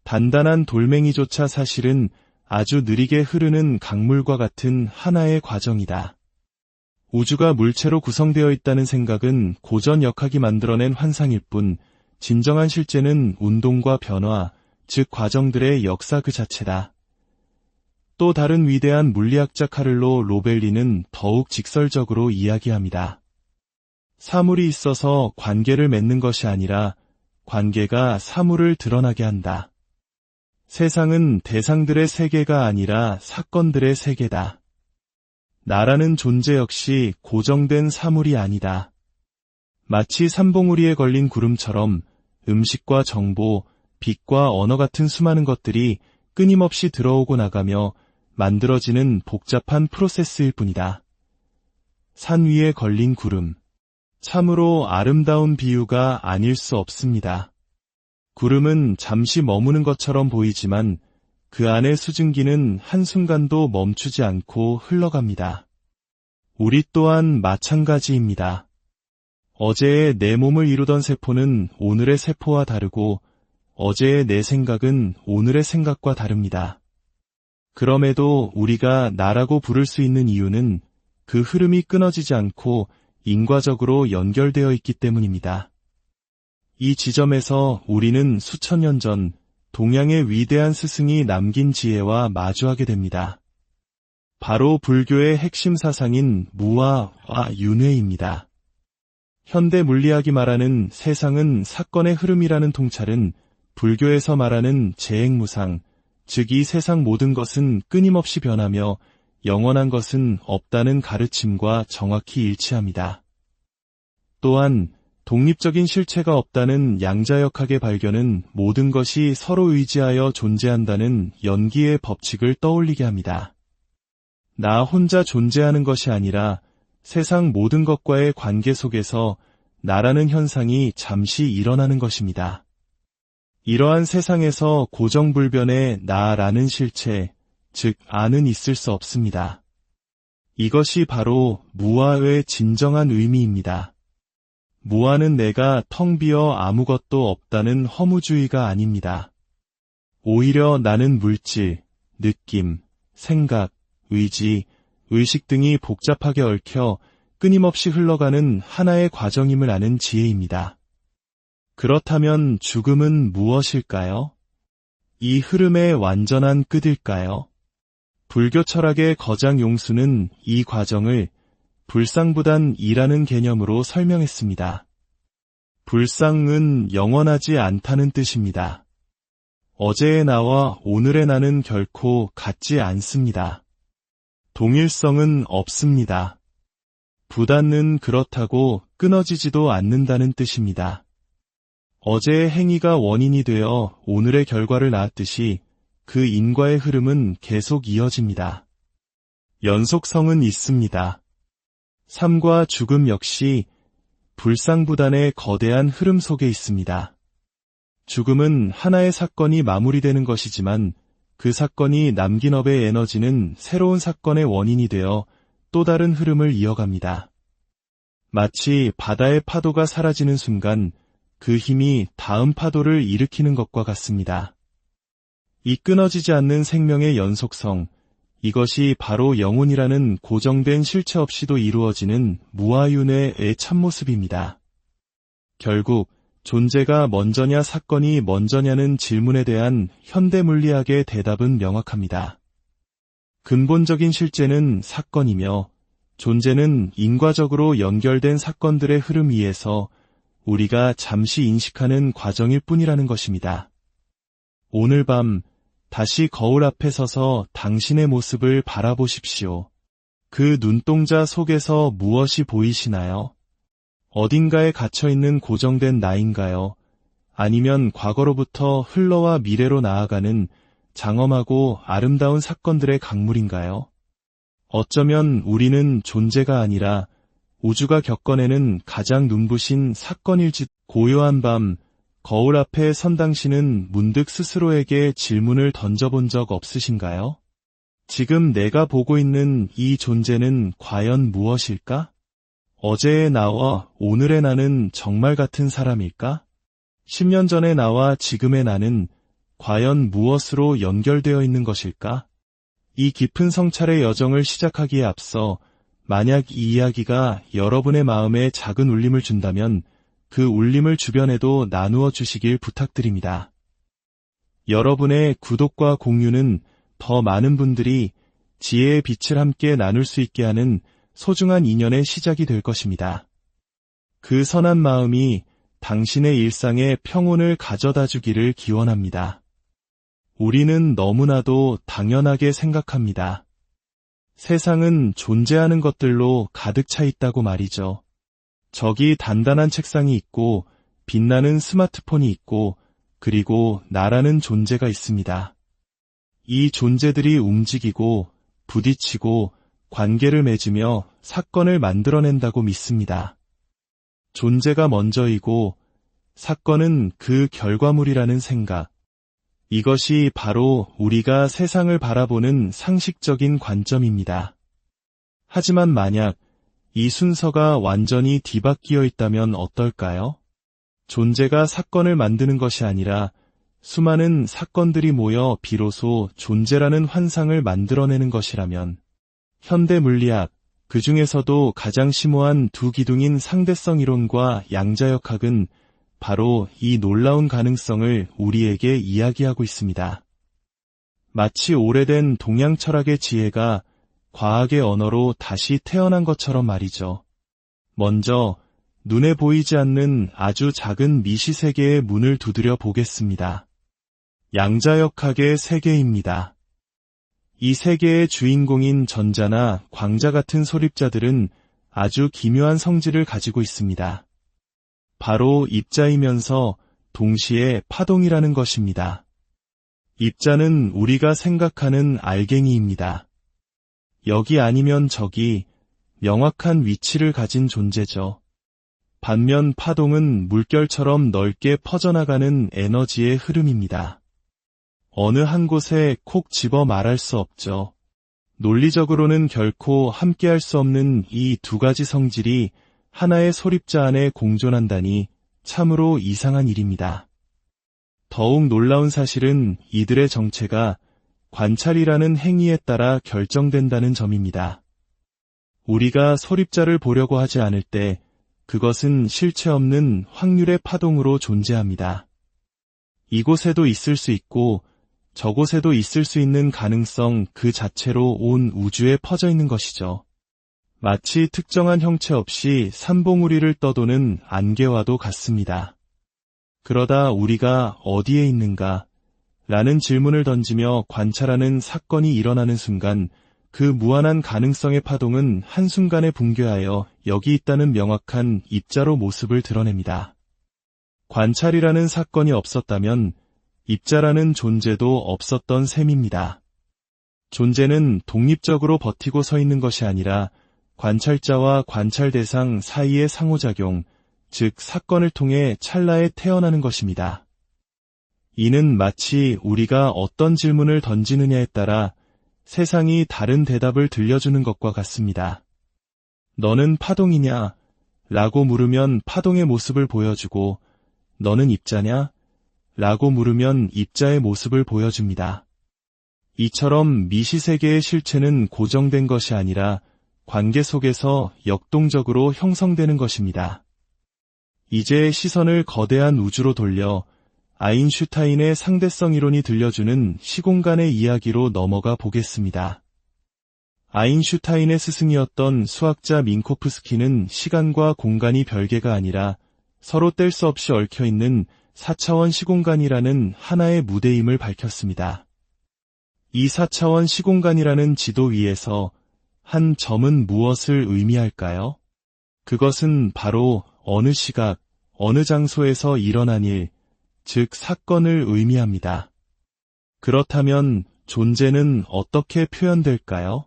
단단한 돌멩이조차 사실은 아주 느리게 흐르는 강물과 같은 하나의 과정이다. 우주가 물체로 구성되어 있다는 생각은 고전 역학이 만들어낸 환상일 뿐 진정한 실제는 운동과 변화, 즉 과정들의 역사 그 자체다. 또 다른 위대한 물리학자 카를로 로벨리는 더욱 직설적으로 이야기합니다. 사물이 있어서 관계를 맺는 것이 아니라 관계가 사물을 드러나게 한다. 세상은 대상들의 세계가 아니라 사건들의 세계다. 나라는 존재 역시 고정된 사물이 아니다. 마치 삼봉우리에 걸린 구름처럼 음식과 정보, 빛과 언어 같은 수많은 것들이 끊임없이 들어오고 나가며 만들어지는 복잡한 프로세스일 뿐이다. 산 위에 걸린 구름. 참으로 아름다운 비유가 아닐 수 없습니다. 구름은 잠시 머무는 것처럼 보이지만 그 안의 수증기는 한순간도 멈추지 않고 흘러갑니다. 우리 또한 마찬가지입니다. 어제의 내 몸을 이루던 세포는 오늘의 세포와 다르고 어제의 내 생각은 오늘의 생각과 다릅니다. 그럼에도 우리가 나라고 부를 수 있는 이유는 그 흐름이 끊어지지 않고 인과적으로 연결되어 있기 때문입니다. 이 지점에서 우리는 수천 년 전 동양의 위대한 스승이 남긴 지혜와 마주하게 됩니다. 바로 불교의 핵심 사상인 무아와 윤회입니다. 현대 물리학이 말하는 세상은 사건의 흐름이라는 통찰은 불교에서 말하는 재행무상, 즉 이 세상 모든 것은 끊임없이 변하며 영원한 것은 없다는 가르침과 정확히 일치합니다. 또한 독립적인 실체가 없다는 양자역학의 발견은 모든 것이 서로 의지하여 존재한다는 연기의 법칙을 떠올리게 합니다. 나 혼자 존재하는 것이 아니라 세상 모든 것과의 관계 속에서 나라는 현상이 잠시 일어나는 것입니다. 이러한 세상에서 고정불변의 나라는 실체, 즉 아는 있을 수 없습니다. 이것이 바로 무아의 진정한 의미입니다. 무아는 내가 텅 비어 아무것도 없다는 허무주의가 아닙니다. 오히려 나는 물질, 느낌, 생각, 의지, 의식 등이 복잡하게 얽혀 끊임없이 흘러가는 하나의 과정임을 아는 지혜입니다. 그렇다면 죽음은 무엇일까요? 이 흐름의 완전한 끝일까요? 불교 철학의 거장 용수는 이 과정을 불상부단이라는 개념으로 설명했습니다. 불상은 영원하지 않다는 뜻입니다. 어제의 나와 오늘의 나는 결코 같지 않습니다. 동일성은 없습니다. 부단은 그렇다고 끊어지지도 않는다는 뜻입니다. 어제의 행위가 원인이 되어 오늘의 결과를 낳았듯이 그 인과의 흐름은 계속 이어집니다. 연속성은 있습니다. 삶과 죽음 역시 불상부단의 거대한 흐름 속에 있습니다. 죽음은 하나의 사건이 마무리되는 것이지만 그 사건이 남긴 업의 에너지는 새로운 사건의 원인이 되어 또 다른 흐름을 이어갑니다. 마치 바다의 파도가 사라지는 순간 그 힘이 다음 파도를 일으키는 것과 같습니다. 이 끊어지지 않는 생명의 연속성, 이것이 바로 영혼이라는 고정된 실체 없이도 이루어지는 무아윤회의 참모습입니다. 결국 존재가 먼저냐 사건이 먼저냐는 질문에 대한 현대 물리학의 대답은 명확합니다. 근본적인 실제는 사건이며 존재는 인과적으로 연결된 사건들의 흐름 위에서 우리가 잠시 인식하는 과정일 뿐이라는 것입니다. 오늘 밤 다시 거울 앞에 서서 당신의 모습을 바라보십시오. 그 눈동자 속에서 무엇이 보이시나요? 어딘가에 갇혀있는 고정된 나인가요? 아니면 과거로부터 흘러와 미래로 나아가는 장엄하고 아름다운 사건들의 강물인가요? 어쩌면 우리는 존재가 아니라 우주가 겪어내는 가장 눈부신 사건일지. 고요한 밤, 거울 앞에 선 당신은 문득 스스로에게 질문을 던져본 적 없으신가요? 지금 내가 보고 있는 이 존재는 과연 무엇일까? 어제의 나와 오늘의 나는 정말 같은 사람일까? 10년 전의 나와 지금의 나는 과연 무엇으로 연결되어 있는 것일까? 이 깊은 성찰의 여정을 시작하기에 앞서 만약 이 이야기가 여러분의 마음에 작은 울림을 준다면 그 울림을 주변에도 나누어 주시길 부탁드립니다. 여러분의 구독과 공유는 더 많은 분들이 지혜의 빛을 함께 나눌 수 있게 하는 소중한 인연의 시작이 될 것입니다. 그 선한 마음이 당신의 일상에 평온을 가져다 주기를 기원합니다. 우리는 너무나도 당연하게 생각합니다. 세상은 존재하는 것들로 가득 차 있다고 말이죠. 저기 단단한 책상이 있고, 빛나는 스마트폰이 있고, 그리고 나라는 존재가 있습니다. 이 존재들이 움직이고, 부딪히고, 관계를 맺으며 사건을 만들어낸다고 믿습니다. 존재가 먼저이고, 사건은 그 결과물이라는 생각. 이것이 바로 우리가 세상을 바라보는 상식적인 관점입니다. 하지만 만약 이 순서가 완전히 뒤바뀌어 있다면 어떨까요? 존재가 사건을 만드는 것이 아니라 수많은 사건들이 모여 비로소 존재라는 환상을 만들어내는 것이라면, 현대 물리학, 그 중에서도 가장 심오한 두 기둥인 상대성 이론과 양자역학은 바로 이 놀라운 가능성을 우리에게 이야기하고 있습니다. 마치 오래된 동양 철학의 지혜가 과학의 언어로 다시 태어난 것처럼 말이죠. 먼저 눈에 보이지 않는 아주 작은 미시세계의 문을 두드려 보겠습니다. 양자역학의 세계입니다. 이 세계의 주인공인 전자나 광자 같은 소립자들은 아주 기묘한 성질을 가지고 있습니다. 바로 입자이면서 동시에 파동이라는 것입니다. 입자는 우리가 생각하는 알갱이입니다. 여기 아니면 저기 명확한 위치를 가진 존재죠. 반면 파동은 물결처럼 넓게 퍼져나가는 에너지의 흐름입니다. 어느 한 곳에 콕 집어 말할 수 없죠. 논리적으로는 결코 함께할 수 없는 이 두 가지 성질이 하나의 소립자 안에 공존한다니 참으로 이상한 일입니다. 더욱 놀라운 사실은 이들의 정체가 관찰이라는 행위에 따라 결정된다는 점입니다. 우리가 소립자를 보려고 하지 않을 때 그것은 실체 없는 확률의 파동으로 존재합니다. 이곳에도 있을 수 있고 저곳에도 있을 수 있는 가능성 그 자체로 온 우주에 퍼져 있는 것이죠. 마치 특정한 형체 없이 산봉우리를 떠도는 안개와도 같습니다. 그러다 우리가 어디에 있는가? 라는 질문을 던지며 관찰하는 사건이 일어나는 순간 그 무한한 가능성의 파동은 한순간에 붕괴하여 여기 있다는 명확한 입자로 모습을 드러냅니다. 관찰이라는 사건이 없었다면 입자라는 존재도 없었던 셈입니다. 존재는 독립적으로 버티고 서 있는 것이 아니라 관찰자와 관찰 대상 사이의 상호작용, 즉 사건을 통해 찰나에 태어나는 것입니다. 이는 마치 우리가 어떤 질문을 던지느냐에 따라 세상이 다른 대답을 들려주는 것과 같습니다. 너는 파동이냐? 라고 물으면 파동의 모습을 보여주고 너는 입자냐? 라고 물으면 입자의 모습을 보여줍니다. 이처럼 미시세계의 실체는 고정된 것이 아니라 관계 속에서 역동적으로 형성되는 것입니다. 이제 시선을 거대한 우주로 돌려 아인슈타인의 상대성 이론이 들려주는 시공간의 이야기로 넘어가 보겠습니다. 아인슈타인의 스승이었던 수학자 민코프스키는 시간과 공간이 별개가 아니라 서로 뗄 수 없이 얽혀있는 4차원 시공간이라는 하나의 무대임을 밝혔습니다. 이 4차원 시공간이라는 지도 위에서 한 점은 무엇을 의미할까요? 그것은 바로 어느 시각, 어느 장소에서 일어난 일, 즉 사건을 의미합니다. 그렇다면 존재는 어떻게 표현될까요?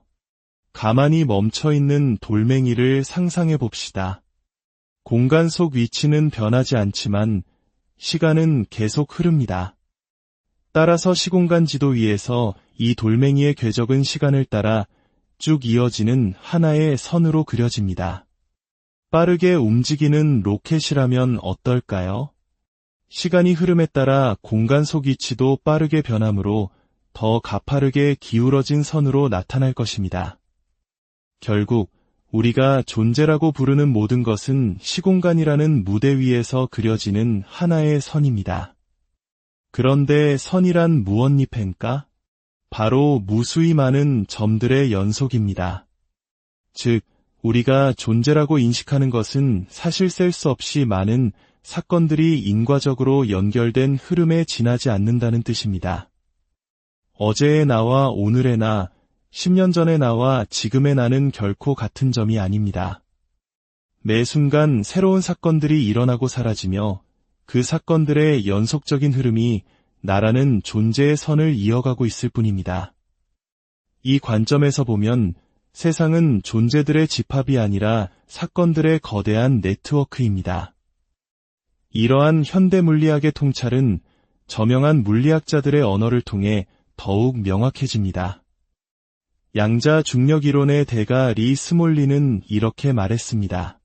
가만히 멈춰있는 돌멩이를 상상해 봅시다. 공간 속 위치는 변하지 않지만 시간은 계속 흐릅니다. 따라서 시공간 지도 위에서 이 돌멩이의 궤적은 시간을 따라 쭉 이어지는 하나의 선으로 그려집니다. 빠르게 움직이는 로켓이라면 어떨까요? 시간이 흐름에 따라 공간 속 위치도 빠르게 변하므로 더 가파르게 기울어진 선으로 나타날 것입니다. 결국 우리가 존재라고 부르는 모든 것은 시공간이라는 무대 위에서 그려지는 하나의 선입니다. 그런데 선이란 무엇입니까? 바로 무수히 많은 점들의 연속입니다. 즉, 우리가 존재라고 인식하는 것은 사실 셀 수 없이 많은 사건들이 인과적으로 연결된 흐름에 지나지 않는다는 뜻입니다. 어제의 나와 오늘의 나, 10년 전의 나와 지금의 나는 결코 같은 점이 아닙니다. 매 순간 새로운 사건들이 일어나고 사라지며 그 사건들의 연속적인 흐름이 나라는 존재의 선을 이어가고 있을 뿐입니다. 이 관점에서 보면 세상은 존재들의 집합이 아니라 사건들의 거대한 네트워크입니다. 이러한 현대 물리학의 통찰은 저명한 물리학자들의 언어를 통해 더욱 명확해집니다. 양자 중력 이론의 대가 리 스몰리는 이렇게 말했습니다.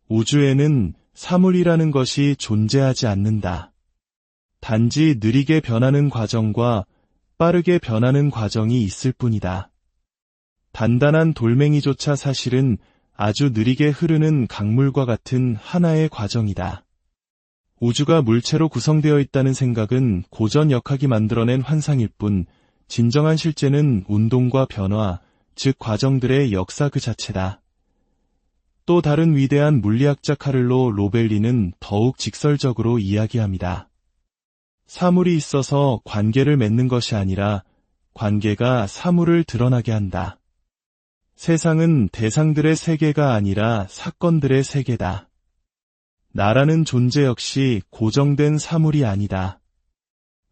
우주에는 사물이라는 것이 존재하지 않는다. 단지 느리게 변하는 과정과 빠르게 변하는 과정이 있을 뿐이다. 단단한 돌멩이조차 사실은 아주 느리게 흐르는 강물과 같은 하나의 과정이다. 우주가 물체로 구성되어 있다는 생각은 고전 역학이 만들어낸 환상일 뿐 진정한 실제는 운동과 변화, 즉 과정들의 역사 그 자체다. 또 다른 위대한 물리학자 카를로 로벨리는 더욱 직설적으로 이야기합니다. 사물이 있어서 관계를 맺는 것이 아니라 관계가 사물을 드러나게 한다. 세상은 대상들의 세계가 아니라 사건들의 세계다. 나라는 존재 역시 고정된 사물이 아니다.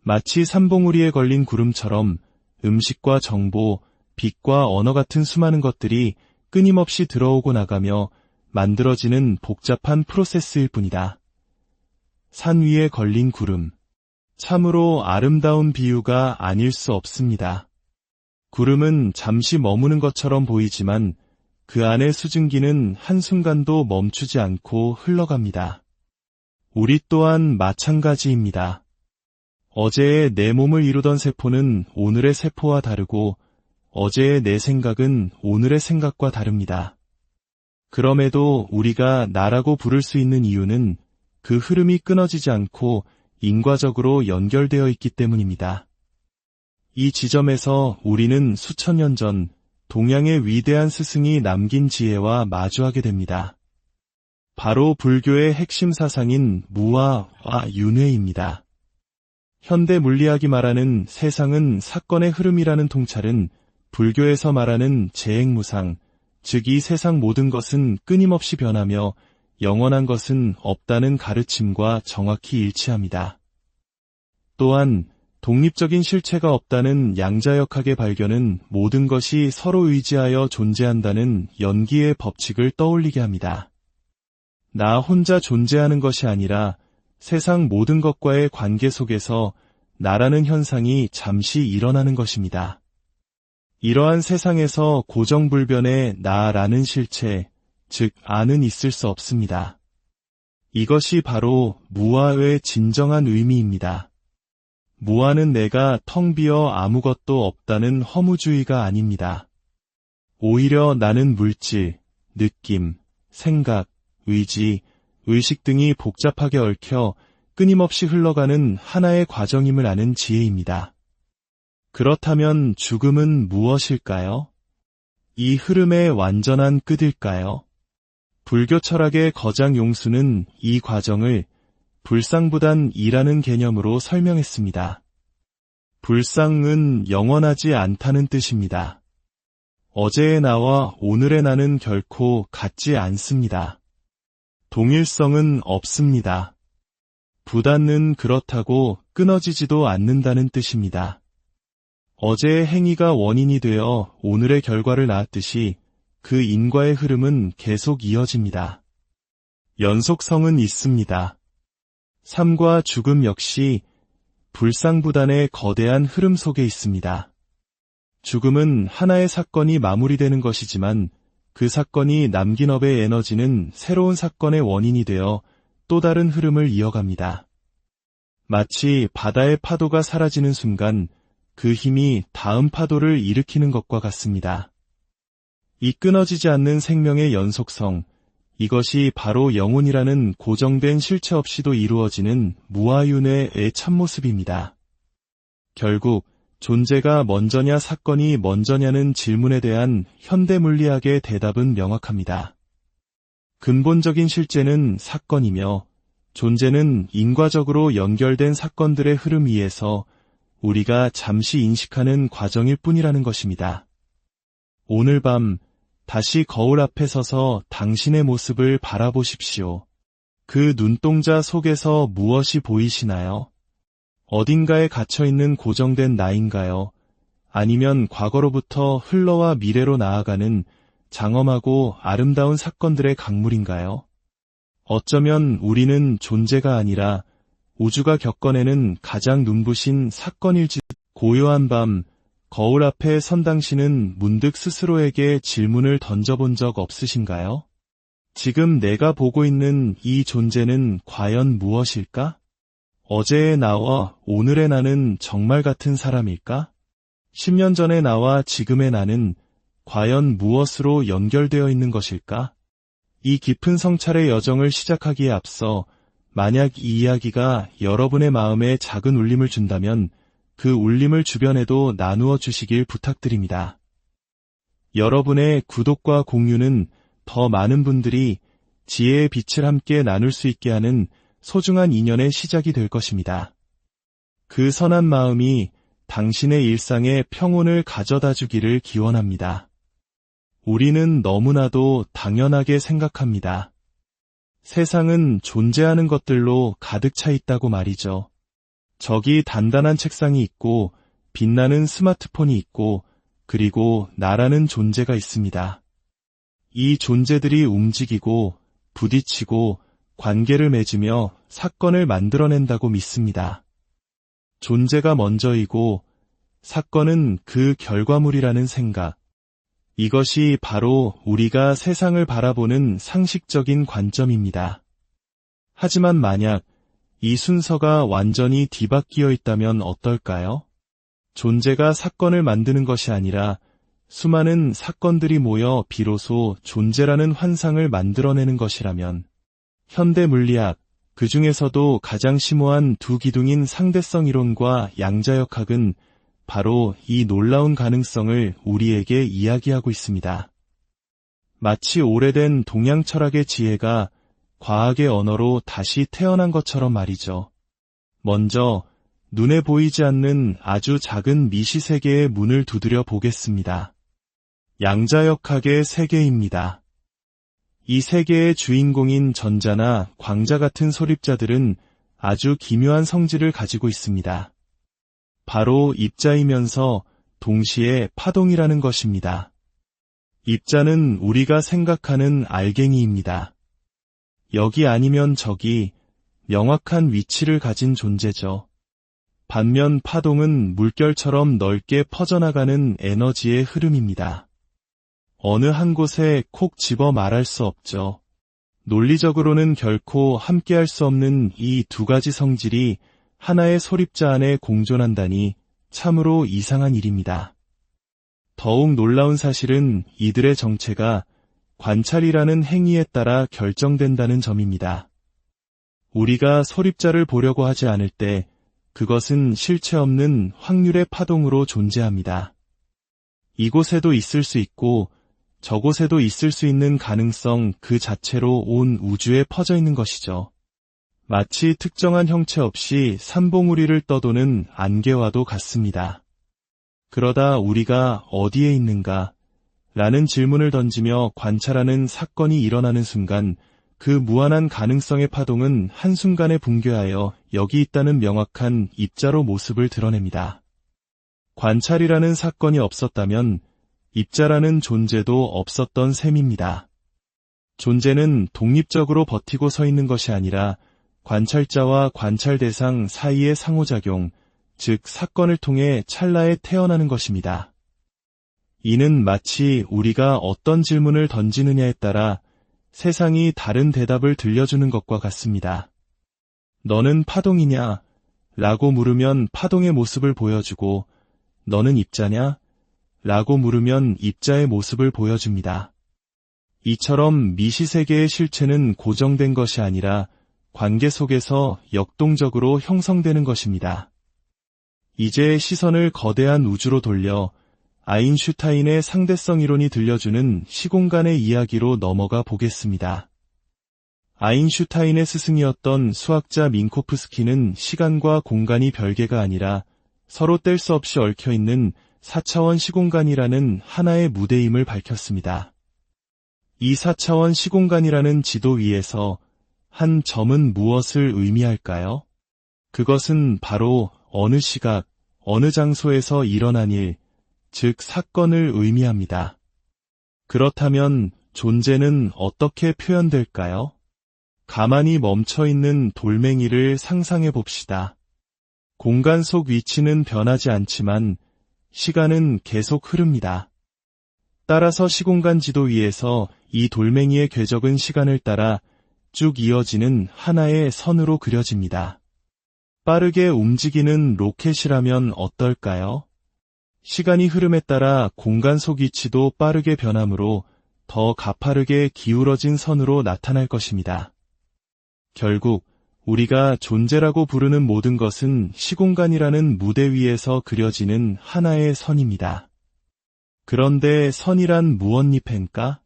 마치 삼봉우리에 걸린 구름처럼 음식과 정보, 빛과 언어 같은 수많은 것들이 끊임없이 들어오고 나가며 만들어지는 복잡한 프로세스일 뿐이다. 산 위에 걸린 구름. 참으로 아름다운 비유가 아닐 수 없습니다. 구름은 잠시 머무는 것처럼 보이지만 그 안의 수증기는 한순간도 멈추지 않고 흘러갑니다. 우리 또한 마찬가지입니다. 어제의 내 몸을 이루던 세포는 오늘의 세포와 다르고 어제의 내 생각은 오늘의 생각과 다릅니다. 그럼에도 우리가 나라고 부를 수 있는 이유는 그 흐름이 끊어지지 않고 인과적으로 연결되어 있기 때문입니다. 이 지점에서 우리는 수천 년 전 동양의 위대한 스승이 남긴 지혜와 마주하게 됩니다. 바로 불교의 핵심 사상인 무아와 윤회입니다. 현대 물리학이 말하는 세상은 사건의 흐름이라는 통찰은 불교에서 말하는 재행무상, 즉 이 세상 모든 것은 끊임없이 변하며 영원한 것은 없다는 가르침과 정확히 일치합니다. 또한 독립적인 실체가 없다는 양자역학의 발견은 모든 것이 서로 의지하여 존재한다는 연기의 법칙을 떠올리게 합니다. 나 혼자 존재하는 것이 아니라 세상 모든 것과의 관계 속에서 나라는 현상이 잠시 일어나는 것입니다. 이러한 세상에서 고정불변의 나라는 실체, 즉 아는 있을 수 없습니다. 이것이 바로 무아의 진정한 의미입니다. 무아는 내가 텅 비어 아무것도 없다는 허무주의가 아닙니다. 오히려 나는 물질, 느낌, 생각, 의지, 의식 등이 복잡하게 얽혀 끊임없이 흘러가는 하나의 과정임을 아는 지혜입니다. 그렇다면 죽음은 무엇일까요? 이 흐름의 완전한 끝일까요? 불교 철학의 거장 용수는 이 과정을 불상부단이라는 개념으로 설명했습니다. 불상은 영원하지 않다는 뜻입니다. 어제의 나와 오늘의 나는 결코 같지 않습니다. 동일성은 없습니다. 부단은 그렇다고 끊어지지도 않는다는 뜻입니다. 어제의 행위가 원인이 되어 오늘의 결과를 낳았듯이 그 인과의 흐름은 계속 이어집니다. 연속성은 있습니다. 삶과 죽음 역시 불상부단의 거대한 흐름 속에 있습니다. 죽음은 하나의 사건이 마무리되는 것이지만 그 사건이 남긴 업의 에너지는 새로운 사건의 원인이 되어 또 다른 흐름을 이어갑니다. 마치 바다의 파도가 사라지는 순간 그 힘이 다음 파도를 일으키는 것과 같습니다. 이 끊어지지 않는 생명의 연속성, 이것이 바로 영혼이라는 고정된 실체 없이도 이루어지는 무아윤회의 참모습입니다. 결국 존재가 먼저냐 사건이 먼저냐는 질문에 대한 현대 물리학의 대답은 명확합니다. 근본적인 실제는 사건이며 존재는 인과적으로 연결된 사건들의 흐름 위에서 우리가 잠시 인식하는 과정일 뿐이라는 것입니다. 오늘 밤 다시 거울 앞에 서서 당신의 모습을 바라보십시오. 그 눈동자 속에서 무엇이 보이시나요? 어딘가에 갇혀있는 고정된 나인가요? 아니면 과거로부터 흘러와 미래로 나아가는 장엄하고 아름다운 사건들의 강물인가요? 어쩌면 우리는 존재가 아니라 우주가 겪어내는 가장 눈부신 사건일지. 고요한 밤, 거울 앞에 선 당신은 문득 스스로에게 질문을 던져본 적 없으신가요? 지금 내가 보고 있는 이 존재는 과연 무엇일까? 어제의 나와 오늘의 나는 정말 같은 사람일까? 10년 전의 나와 지금의 나는 과연 무엇으로 연결되어 있는 것일까? 이 깊은 성찰의 여정을 시작하기에 앞서 만약 이 이야기가 여러분의 마음에 작은 울림을 준다면 그 울림을 주변에도 나누어 주시길 부탁드립니다. 여러분의 구독과 공유는 더 많은 분들이 지혜의 빛을 함께 나눌 수 있게 하는 소중한 인연의 시작이 될 것입니다. 그 선한 마음이 당신의 일상에 평온을 가져다 주기를 기원합니다. 우리는 너무나도 당연하게 생각합니다. 세상은 존재하는 것들로 가득 차 있다고 말이죠. 저기 단단한 책상이 있고 빛나는 스마트폰이 있고 그리고 나라는 존재가 있습니다. 이 존재들이 움직이고 부딪히고 관계를 맺으며 사건을 만들어낸다고 믿습니다. 존재가 먼저이고 사건은 그 결과물이라는 생각. 이것이 바로 우리가 세상을 바라보는 상식적인 관점입니다. 하지만 만약 이 순서가 완전히 뒤바뀌어 있다면 어떨까요? 존재가 사건을 만드는 것이 아니라 수많은 사건들이 모여 비로소 존재라는 환상을 만들어내는 것이라면 현대 물리학, 그 중에서도 가장 심오한 두 기둥인 상대성 이론과 양자역학은 바로 이 놀라운 가능성을 우리에게 이야기하고 있습니다. 마치 오래된 동양 철학의 지혜가 과학의 언어로 다시 태어난 것처럼 말이죠. 먼저 눈에 보이지 않는 아주 작은 미시세계의 문을 두드려 보겠습니다. 양자역학의 세계입니다. 이 세계의 주인공인 전자나 광자 같은 소립자들은 아주 기묘한 성질을 가지고 있습니다. 바로 입자이면서 동시에 파동이라는 것입니다. 입자는 우리가 생각하는 알갱이입니다. 여기 아니면 저기 명확한 위치를 가진 존재죠. 반면 파동은 물결처럼 넓게 퍼져나가는 에너지의 흐름입니다. 어느 한 곳에 콕 집어 말할 수 없죠. 논리적으로는 결코 함께할 수 없는 이 두 가지 성질이 하나의 소립자 안에 공존한다니 참으로 이상한 일입니다. 더욱 놀라운 사실은 이들의 정체가 관찰이라는 행위에 따라 결정된다는 점입니다. 우리가 소립자를 보려고 하지 않을 때 그것은 실체 없는 확률의 파동으로 존재합니다. 이곳에도 있을 수 있고 저곳에도 있을 수 있는 가능성 그 자체로 온 우주에 퍼져 있는 것이죠. 마치 특정한 형체 없이 산봉우리를 떠도는 안개와도 같습니다. 그러다 우리가 어디에 있는가? 라는 질문을 던지며 관찰하는 사건이 일어나는 순간 그 무한한 가능성의 파동은 한순간에 붕괴하여 여기 있다는 명확한 입자로 모습을 드러냅니다. 관찰이라는 사건이 없었다면 입자라는 존재도 없었던 셈입니다. 존재는 독립적으로 버티고 서 있는 것이 아니라 관찰자와 관찰 대상 사이의 상호작용, 즉 사건을 통해 찰나에 태어나는 것입니다. 이는 마치 우리가 어떤 질문을 던지느냐에 따라 세상이 다른 대답을 들려주는 것과 같습니다. 너는 파동이냐? 라고 물으면 파동의 모습을 보여주고 너는 입자냐? 라고 물으면 입자의 모습을 보여줍니다. 이처럼 미시세계의 실체는 고정된 것이 아니라 관계 속에서 역동적으로 형성되는 것입니다. 이제 시선을 거대한 우주로 돌려 아인슈타인의 상대성 이론이 들려주는 시공간의 이야기로 넘어가 보겠습니다. 아인슈타인의 스승이었던 수학자 민코프스키는 시간과 공간이 별개가 아니라 서로 뗄 수 없이 얽혀있는 4차원 시공간이라는 하나의 무대임을 밝혔습니다. 이 4차원 시공간이라는 지도 위에서 한 점은 무엇을 의미할까요? 그것은 바로 어느 시각, 어느 장소에서 일어난 일, 즉 사건을 의미합니다. 그렇다면 존재는 어떻게 표현될까요? 가만히 멈춰있는 돌멩이를 상상해 봅시다. 공간 속 위치는 변하지 않지만 시간은 계속 흐릅니다. 따라서 시공간 지도 위에서 이 돌멩이의 궤적은 시간을 따라 쭉 이어지는 하나의 선으로 그려집니다. 빠르게 움직이는 로켓이라면 어떨까요? 시간이 흐름에 따라 공간 속 위치도 빠르게 변하므로 더 가파르게 기울어진 선으로 나타날 것입니다. 결국 우리가 존재라고 부르는 모든 것은 시공간이라는 무대 위에서 그려지는 하나의 선입니다. 그런데 선이란 무엇입니까?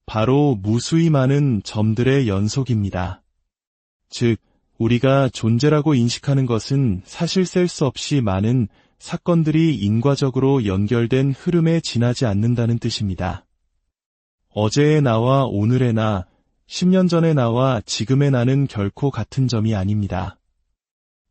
바로 무수히 많은 점들의 연속입니다. 즉, 우리가 존재라고 인식하는 것은 사실 셀 수 없이 많은 사건들이 인과적으로 연결된 흐름에 지나지 않는다는 뜻입니다. 어제의 나와 오늘의 나, 10년 전의 나와 지금의 나는 결코 같은 점이 아닙니다.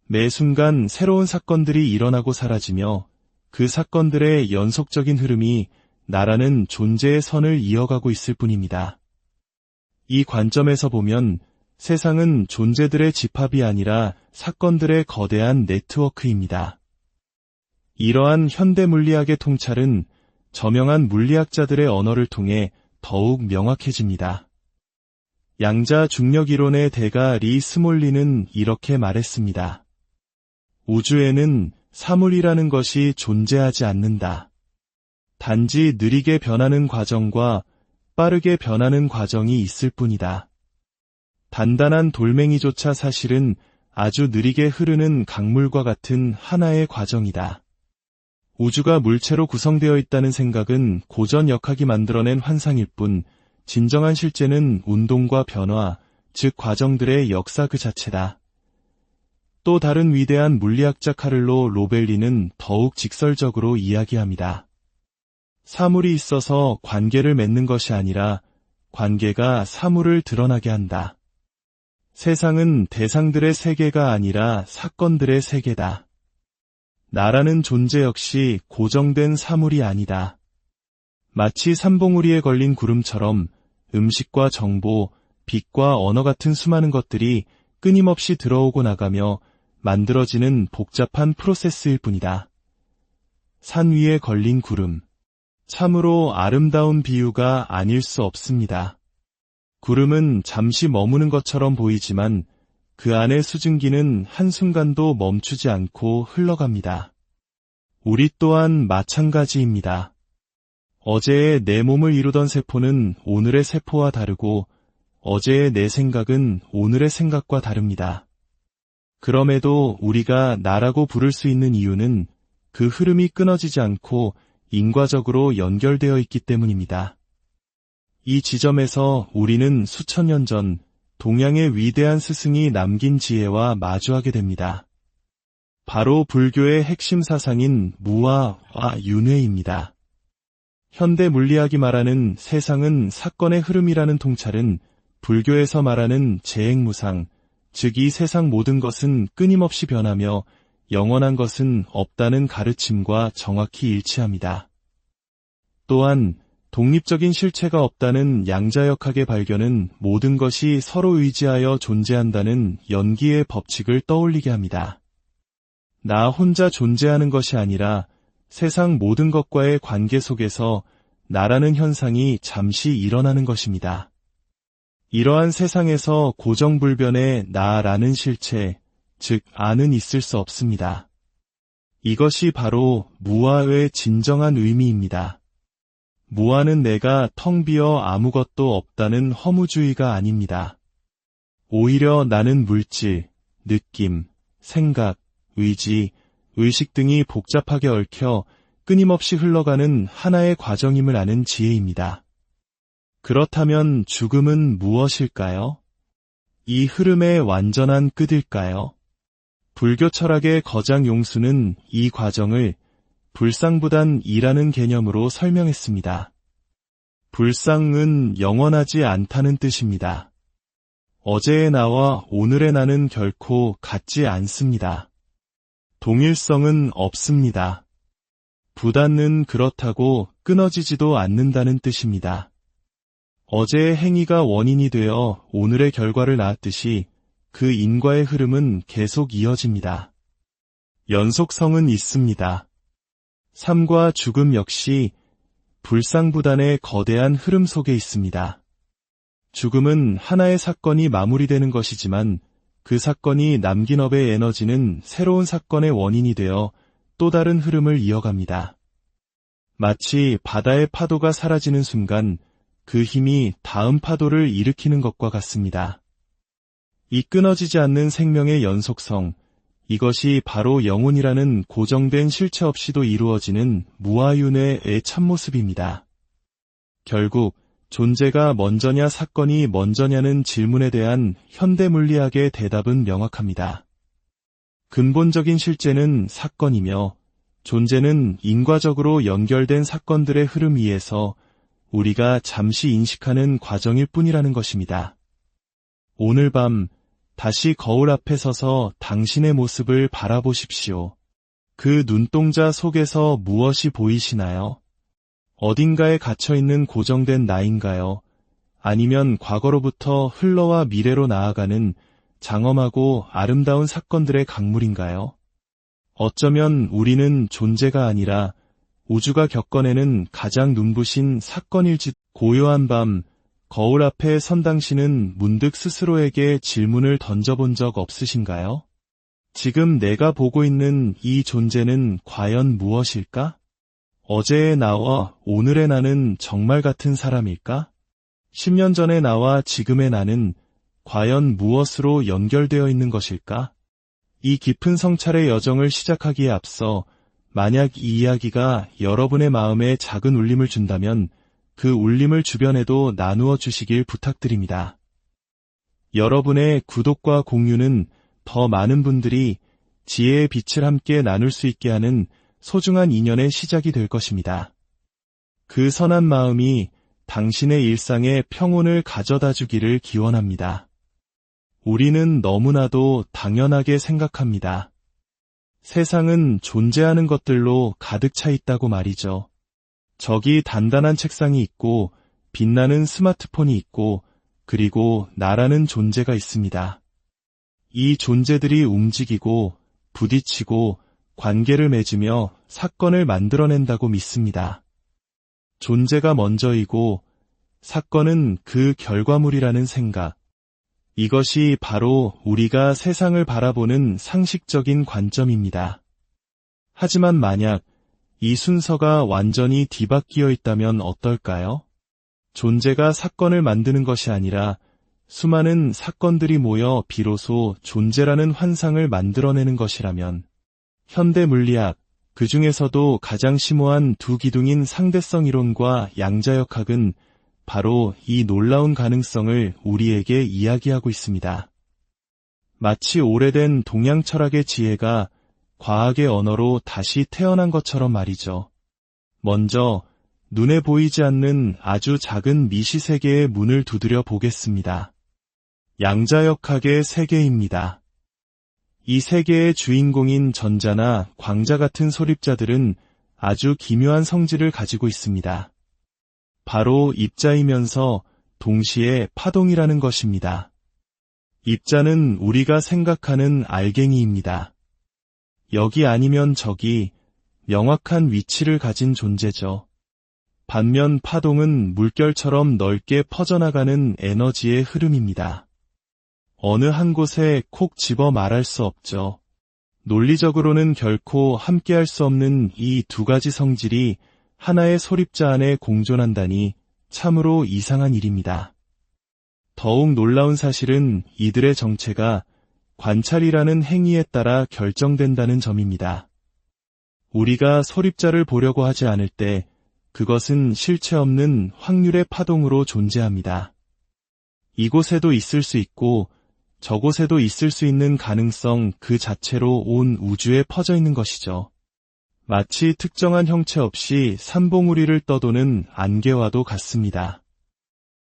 매 순간 새로운 사건들이 일어나고 사라지며 그 사건들의 연속적인 흐름이 나라는 존재의 선을 이어가고 있을 뿐입니다. 이 관점에서 보면 세상은 존재들의 집합이 아니라 사건들의 거대한 네트워크입니다. 이러한 현대 물리학의 통찰은 저명한 물리학자들의 언어를 통해 더욱 명확해집니다. 양자 중력 이론의 대가 리 스몰리는 이렇게 말했습니다. 우주에는 사물이라는 것이 존재하지 않는다. 단지 느리게 변하는 과정과 빠르게 변하는 과정이 있을 뿐이다. 단단한 돌멩이조차 사실은 아주 느리게 흐르는 강물과 같은 하나의 과정이다. 우주가 물체로 구성되어 있다는 생각은 고전 역학이 만들어낸 환상일 뿐 진정한 실제는 운동과 변화, 즉 과정들의 역사 그 자체다. 또 다른 위대한 물리학자 카를로 로벨리는 더욱 직설적으로 이야기합니다. 사물이 있어서 관계를 맺는 것이 아니라 관계가 사물을 드러나게 한다. 세상은 대상들의 세계가 아니라 사건들의 세계다. 나라는 존재 역시 고정된 사물이 아니다. 마치 삼봉우리에 걸린 구름처럼 음식과 정보, 빛과 언어 같은 수많은 것들이 끊임없이 들어오고 나가며 만들어지는 복잡한 프로세스일 뿐이다. 산 위에 걸린 구름. 참으로 아름다운 비유가 아닐 수 없습니다. 구름은 잠시 머무는 것처럼 보이지만 그 안의 수증기는 한순간도 멈추지 않고 흘러갑니다. 우리 또한 마찬가지입니다. 어제의 내 몸을 이루던 세포는 오늘의 세포와 다르고 어제의 내 생각은 오늘의 생각과 다릅니다. 그럼에도 우리가 나라고 부를 수 있는 이유는 그 흐름이 끊어지지 않고 인과적으로 연결되어 있기 때문입니다. 이 지점에서 우리는 수천 년 전 동양의 위대한 스승이 남긴 지혜와 마주하게 됩니다. 바로 불교의 핵심 사상인 무아와 윤회입니다. 현대 물리학이 말하는 세상은 사건의 흐름이라는 통찰은 불교에서 말하는 재행무상, 즉 이 세상 모든 것은 끊임없이 변하며 영원한 것은 없다는 가르침과 정확히 일치합니다. 또한 독립적인 실체가 없다는 양자역학의 발견은 모든 것이 서로 의지하여 존재한다는 연기의 법칙을 떠올리게 합니다. 나 혼자 존재하는 것이 아니라 세상 모든 것과의 관계 속에서 나라는 현상이 잠시 일어나는 것입니다. 이러한 세상에서 고정불변의 나라는 실체, 즉 아는 있을 수 없습니다. 이것이 바로 무아의 진정한 의미입니다. 무아는 내가 텅 비어 아무것도 없다는 허무주의가 아닙니다. 오히려 나는 물질, 느낌, 생각, 의지, 의식 등이 복잡하게 얽혀 끊임없이 흘러가는 하나의 과정임을 아는 지혜입니다. 그렇다면 죽음은 무엇일까요? 이 흐름의 완전한 끝일까요? 불교 철학의 거장 용수는 이 과정을 불상부단이라는 개념으로 설명했습니다. 불상은 영원하지 않다는 뜻입니다. 어제의 나와 오늘의 나는 결코 같지 않습니다. 동일성은 없습니다. 부단은 그렇다고 끊어지지도 않는다는 뜻입니다. 어제의 행위가 원인이 되어 오늘의 결과를 낳았듯이 그 인과의 흐름은 계속 이어집니다. 연속성은 있습니다. 삶과 죽음 역시 불상부단의 거대한 흐름 속에 있습니다. 죽음은 하나의 사건이 마무리되는 것이지만 그 사건이 남긴 업의 에너지는 새로운 사건의 원인이 되어 또 다른 흐름을 이어갑니다. 마치 바다의 파도가 사라지는 순간 그 힘이 다음 파도를 일으키는 것과 같습니다. 이 끊어지지 않는 생명의 연속성, 이것이 바로 영혼이라는 고정된 실체 없이도 이루어지는 무아윤회의 참모습입니다. 결국 존재가 먼저냐 사건이 먼저냐는 질문에 대한 현대물리학의 대답은 명확합니다. 근본적인 실제는 사건이며 존재는 인과적으로 연결된 사건들의 흐름 위에서 우리가 잠시 인식하는 과정일 뿐이라는 것입니다. 오늘 밤 다시 거울 앞에 서서 당신의 모습을 바라보십시오. 그 눈동자 속에서 무엇이 보이시나요? 어딘가에 갇혀있는 고정된 나인가요? 아니면 과거로부터 흘러와 미래로 나아가는 장엄하고 아름다운 사건들의 강물인가요? 어쩌면 우리는 존재가 아니라 우주가 겪어내는 가장 눈부신 사건일지. 고요한 밤, 거울 앞에 선 당신은 문득 스스로에게 질문을 던져본 적 없으신가요? 지금 내가 보고 있는 이 존재는 과연 무엇일까? 어제의 나와 오늘의 나는 정말 같은 사람일까? 10년 전의 나와 지금의 나는 과연 무엇으로 연결되어 있는 것일까? 이 깊은 성찰의 여정을 시작하기에 앞서 만약 이 이야기가 여러분의 마음에 작은 울림을 준다면 그 울림을 주변에도 나누어 주시길 부탁드립니다. 여러분의 구독과 공유는 더 많은 분들이 지혜의 빛을 함께 나눌 수 있게 하는 소중한 인연의 시작이 될 것입니다. 그 선한 마음이 당신의 일상에 평온을 가져다 주기를 기원합니다. 우리는 너무나도 당연하게 생각합니다. 세상은 존재하는 것들로 가득 차 있다고 말이죠. 저기 단단한 책상이 있고 빛나는 스마트폰이 있고 그리고 나라는 존재가 있습니다. 이 존재들이 움직이고 부딪히고 관계를 맺으며 사건을 만들어낸다고 믿습니다. 존재가 먼저이고 사건은 그 결과물이라는 생각. 이것이 바로 우리가 세상을 바라보는 상식적인 관점입니다. 하지만 만약 이 순서가 완전히 뒤바뀌어 있다면 어떨까요? 존재가 사건을 만드는 것이 아니라 수많은 사건들이 모여 비로소 존재라는 환상을 만들어내는 것이라면 현대 물리학, 그 중에서도 가장 심오한 두 기둥인 상대성 이론과 양자역학은 바로 이 놀라운 가능성을 우리에게 이야기하고 있습니다. 마치 오래된 동양 철학의 지혜가 과학의 언어로 다시 태어난 것처럼 말이죠. 먼저 눈에 보이지 않는 아주 작은 미시세계의 문을 두드려 보겠습니다. 양자역학의 세계입니다. 이 세계의 주인공인 전자나 광자 같은 소립자들은 아주 기묘한 성질을 가지고 있습니다. 바로 입자이면서 동시에 파동이라는 것입니다. 입자는 우리가 생각하는 알갱이입니다. 여기 아니면 저기 명확한 위치를 가진 존재죠. 반면 파동은 물결처럼 넓게 퍼져나가는 에너지의 흐름입니다. 어느 한 곳에 콕 집어 말할 수 없죠. 논리적으로는 결코 함께할 수 없는 이 두 가지 성질이 하나의 소립자 안에 공존한다니 참으로 이상한 일입니다. 더욱 놀라운 사실은 이들의 정체가 관찰이라는 행위에 따라 결정된다는 점입니다. 우리가 소립자를 보려고 하지 않을 때 그것은 실체 없는 확률의 파동으로 존재합니다. 이곳에도 있을 수 있고 저곳에도 있을 수 있는 가능성 그 자체로 온 우주에 퍼져 있는 것이죠. 마치 특정한 형체 없이 산봉우리를 떠도는 안개와도 같습니다.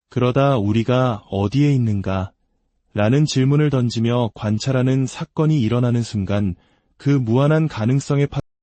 그러다 우리가 어디에 있는가? 라는 질문을 던지며 관찰하는 사건이 일어나는 순간 그 무한한 가능성의